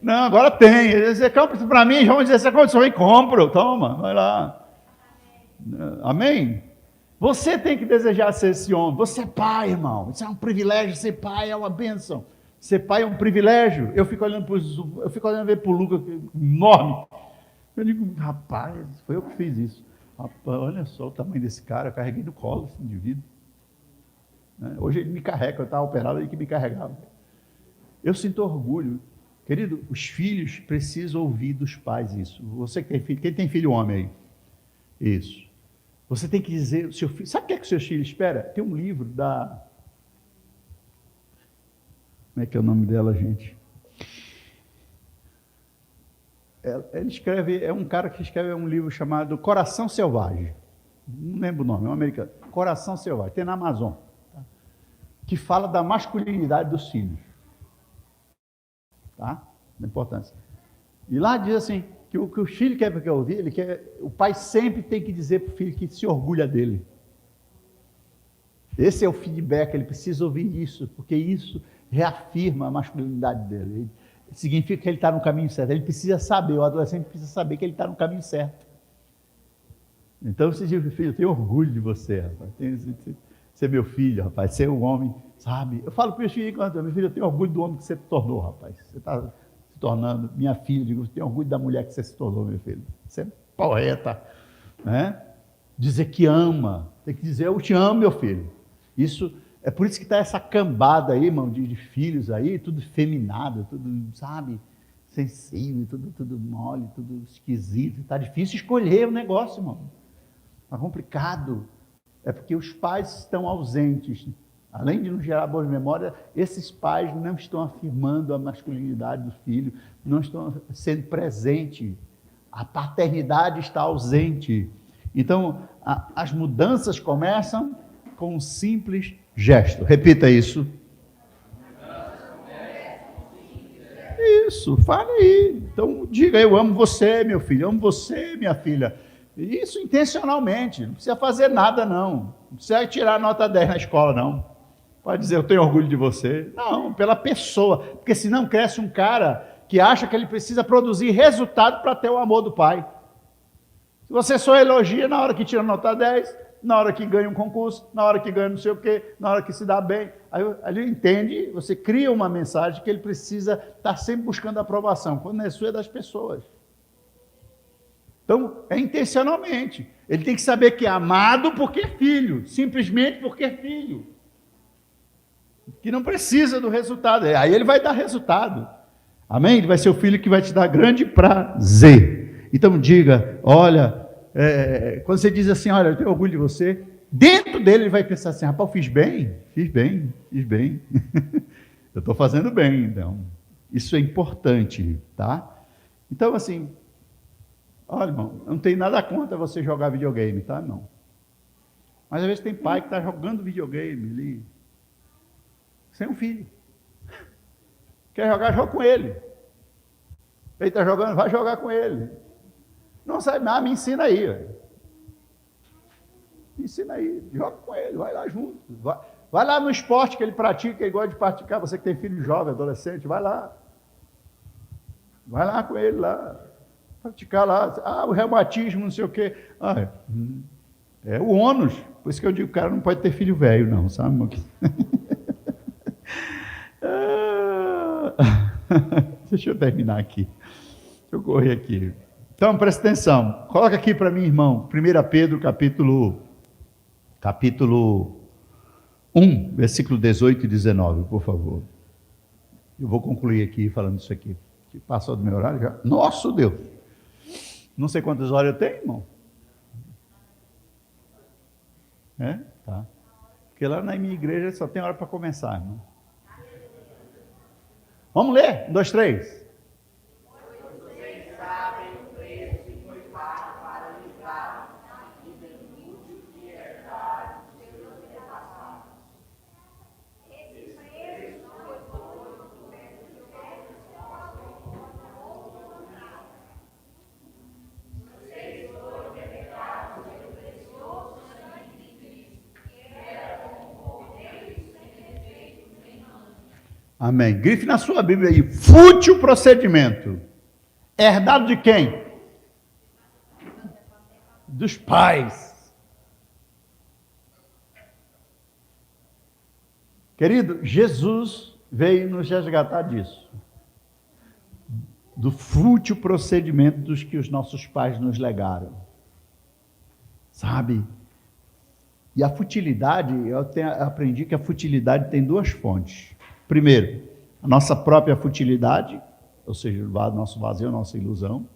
Speaker 1: Não, agora tem. Você compra para mim, vamos dizer, você compra, compro, toma, vai lá. Amém? Você tem que desejar ser esse homem. Você é pai, irmão. Isso é um privilégio. Ser pai é uma bênção. Ser pai é um privilégio. Eu fico olhando para o Lucas, enorme. Eu digo, rapaz, foi eu que fiz isso. Rapaz, olha só o tamanho desse cara. Eu carreguei no colo esse indivíduo. Hoje ele me carrega. Eu estava operado, ele que me carregava. Eu sinto orgulho. Querido, os filhos precisam ouvir dos pais isso. Você que tem filho, quem tem filho homem aí? Isso. Você tem que dizer, o seu filho, sabe o que é que o seu filho espera? Tem um livro da... Como é que é o nome dela, gente? Ele escreve, é um cara que escreve um livro chamado Coração Selvagem. Não lembro o nome, é um americano. Coração Selvagem, tem na Amazon. Tá? Que fala da masculinidade dos filhos. Tá? Da importância. E lá diz assim, que o filho quer ouvir, o pai sempre tem que dizer para o filho que se orgulha dele. Esse é o feedback, ele precisa ouvir isso, porque isso reafirma a masculinidade dele. Significa que ele está no caminho certo. Ele precisa saber, o adolescente precisa saber que ele está no caminho certo. Então você diz, filho, eu tenho orgulho de você, rapaz. Você é meu filho, rapaz, você é um homem, sabe? Eu falo para os meus filhos, meu filho, eu tenho orgulho do homem que você se tornou, rapaz. Você está se tornando, minha filha, digo, eu tenho orgulho da mulher que você se tornou, meu filho. Você é poeta, né? Dizer que ama, tem que dizer, eu te amo, meu filho. Isso, é por isso que está essa cambada aí, irmão, de filhos aí, tudo feminado, tudo, sabe, sensível, tudo mole, tudo esquisito. Está difícil escolher o negócio, irmão. Está complicado. É porque os pais estão ausentes. Além de não gerar boas memórias, esses pais não estão afirmando a masculinidade do filho, não estão sendo presentes. A paternidade está ausente. Então, as mudanças começam com um simples gesto. Repita isso. Isso, fale aí. Então, diga, eu amo você, meu filho, eu amo você, minha filha. Isso intencionalmente, não precisa fazer nada, não. Não precisa tirar nota 10 na escola, não. Pode dizer, eu tenho orgulho de você. Não, pela pessoa. Porque senão cresce um cara que acha que ele precisa produzir resultado para ter o amor do pai. Se você só elogia na hora que tira nota 10, na hora que ganha um concurso, na hora que ganha não sei o quê, na hora que se dá bem, aí ele entende, você cria uma mensagem que ele precisa estar sempre buscando aprovação, quando não é sua, é das pessoas. Então, é intencionalmente. Ele tem que saber que é amado porque é filho, simplesmente porque é filho. Que não precisa do resultado. Aí ele vai dar resultado. Amém? Ele vai ser o filho que vai te dar grande prazer. Então diga, olha, quando você diz assim, olha, eu tenho orgulho de você, dentro dele ele vai pensar assim, rapaz, eu fiz bem. Eu estou fazendo bem, então. Isso é importante, tá? Então, assim, olha, irmão, não tem nada contra você jogar videogame, tá, irmão? Mas às vezes tem pai que está jogando videogame ali, sem um filho. Quer jogar, joga com ele. Ele está jogando, vai jogar com ele. Não sabe nada, me ensina aí. Me ensina aí, joga com ele, vai lá junto. Vai lá no esporte que ele pratica, que ele gosta de praticar, você que tem filho jovem, adolescente, vai lá. Vai lá com ele lá. Praticar lá, o reumatismo, não sei o quê. É o ônus. Por isso que eu digo, o cara não pode ter filho velho, não, sabe? Deixa eu terminar aqui. Deixa eu correr aqui. Então, presta atenção. Coloca aqui para mim, irmão, 1 Pedro, capítulo 1, versículo 18 e 19, por favor. Eu vou concluir aqui falando isso aqui. Passou do meu horário já? Nosso Deus! Não sei quantas horas eu tenho, irmão. É? Tá. Porque lá na minha igreja só tem hora para começar, irmão. Vamos ler? 1, 2, 3.
Speaker 2: Vocês sabem o preço que foi pago para livrar e benefício de herdade de seus antepassados. Esse preço foi todo do preço que vocês foram pecados pelo precioso sangue de Cristo, que era como cordeiro sem defeito nem mancha.
Speaker 1: Amém. Grife na sua Bíblia aí. Fútil procedimento. Herdado de quem? Dos pais. Querido, Jesus veio nos resgatar disso. Do fútil procedimento dos que os nossos pais nos legaram. Sabe? E a futilidade, eu aprendi que a futilidade tem duas fontes. Primeiro, a nossa própria futilidade, ou seja, o nosso vazio, a nossa ilusão,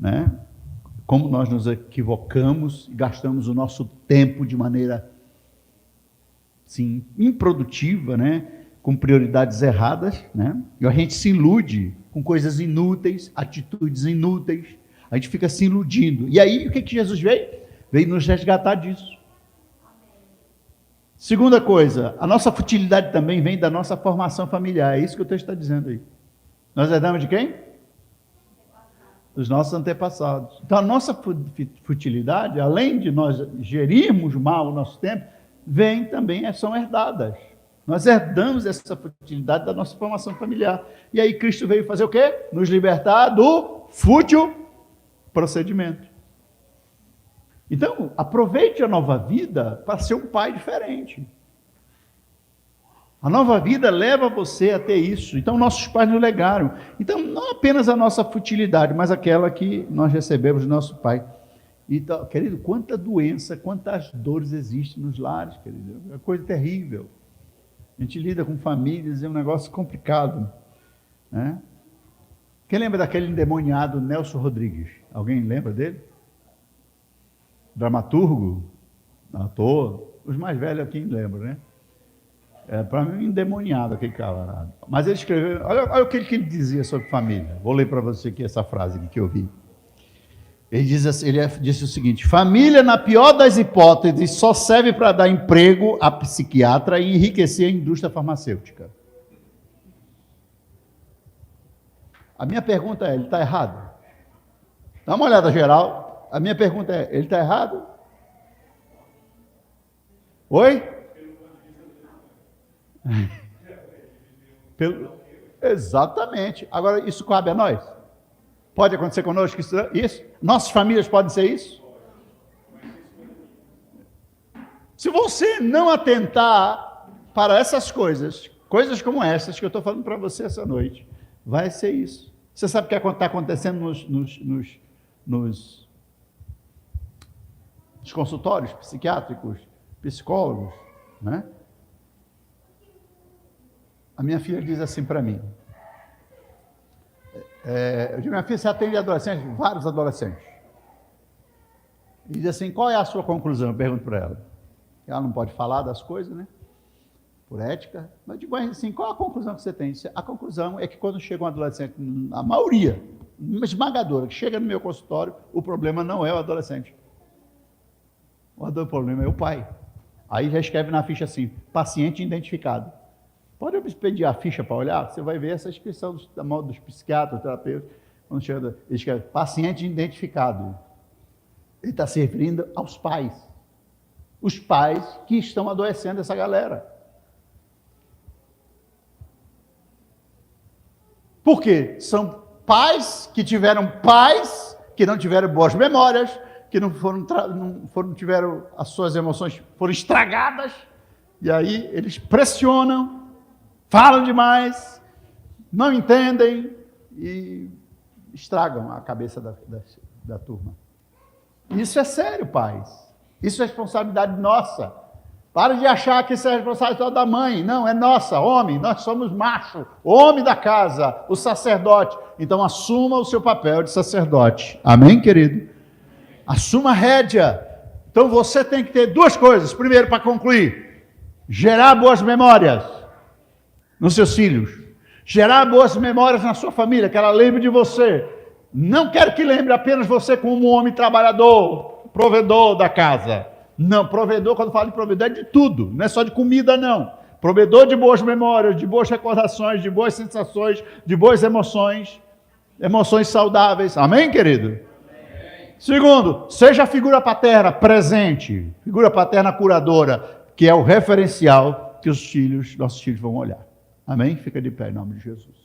Speaker 1: né? Como nós nos equivocamos e gastamos o nosso tempo de maneira, sim, improdutiva, né? Com prioridades erradas, né? E a gente se ilude com coisas inúteis, atitudes inúteis, a gente fica se iludindo. E aí, o que Jesus veio? Veio nos resgatar disso. Segunda coisa, a nossa futilidade também vem da nossa formação familiar. É isso que o texto está dizendo aí. Nós herdamos de quem? Dos nossos antepassados. Então, a nossa futilidade, além de nós gerirmos mal o nosso tempo, vem também, são herdadas. Nós herdamos essa futilidade da nossa formação familiar. E aí Cristo veio fazer o quê? Nos libertar do fútil procedimento. Então, aproveite a nova vida para ser um pai diferente. A nova vida leva você a ter isso. Então, nossos pais nos legaram. Então, não apenas a nossa futilidade, mas aquela que nós recebemos do nosso pai. Então, querido, quanta doença, quantas dores existem nos lares, querido. É uma coisa terrível. A gente lida com famílias, é um negócio complicado, né? Quem lembra daquele endemoniado Nelson Rodrigues? Alguém lembra dele? Dramaturgo, ator, os mais velhos aqui lembram, né? Para mim, endemoniado aquele camarada. Mas ele escreveu, olha o que ele dizia sobre família. Vou ler para você aqui essa frase que eu vi. Ele disse o seguinte: família, na pior das hipóteses, só serve para dar emprego a psiquiatra e enriquecer a indústria farmacêutica. A minha pergunta é, ele está errado? Dá uma olhada geral. A minha pergunta é, ele está errado? Oi? Exatamente. Agora, isso cabe a nós? Pode acontecer conosco isso? Nossas famílias podem ser isso? Se você não atentar para essas coisas como essas que eu estou falando para você essa noite, vai ser isso. Você sabe o que está acontecendo nos consultórios psiquiátricos, psicólogos, né? A minha filha diz assim para mim, eu digo, minha filha, você atende adolescentes? Vários adolescentes. E diz assim, qual é a sua conclusão? Eu pergunto para ela. Ela não pode falar das coisas, né? Por ética. Mas eu digo assim, qual a conclusão que você tem? A conclusão é que quando chega um adolescente, a maioria, uma esmagadora, que chega no meu consultório, o problema não é o adolescente. O problema é o pai. Aí já escreve na ficha assim, paciente identificado. Pode pedir a ficha para olhar, você vai ver essa inscrição dos psiquiatras, terapeutas, quando chega, ele escreve paciente identificado. Ele está se referindo aos pais. Os pais que estão adoecendo essa galera. Por quê? São pais que não tiveram boas memórias, que não tiveram as suas emoções, foram estragadas, e aí eles pressionam, falam demais, não entendem e estragam a cabeça da turma. Isso é sério, pais. Isso é responsabilidade nossa. Para de achar que isso é responsabilidade da mãe. Não, é nossa, homem. Nós somos macho, homem da casa, o sacerdote. Então assuma o seu papel de sacerdote. Amém, querido? Assuma a rédea. Então você tem que ter duas coisas. Primeiro, para concluir, gerar boas memórias nos seus filhos. Gerar boas memórias na sua família, que ela lembre de você. Não quero que lembre apenas você como um homem trabalhador, provedor da casa. Não, provedor, quando falo de provedor, é de tudo, não é só de comida, não. Provedor de boas memórias, de boas recordações, de boas sensações, de boas emoções, emoções saudáveis. Amém, querido? Amém. Segundo, seja a figura paterna presente, figura paterna curadora, que é o referencial que nossos filhos vão olhar. Amém? Fica de pé em nome de Jesus.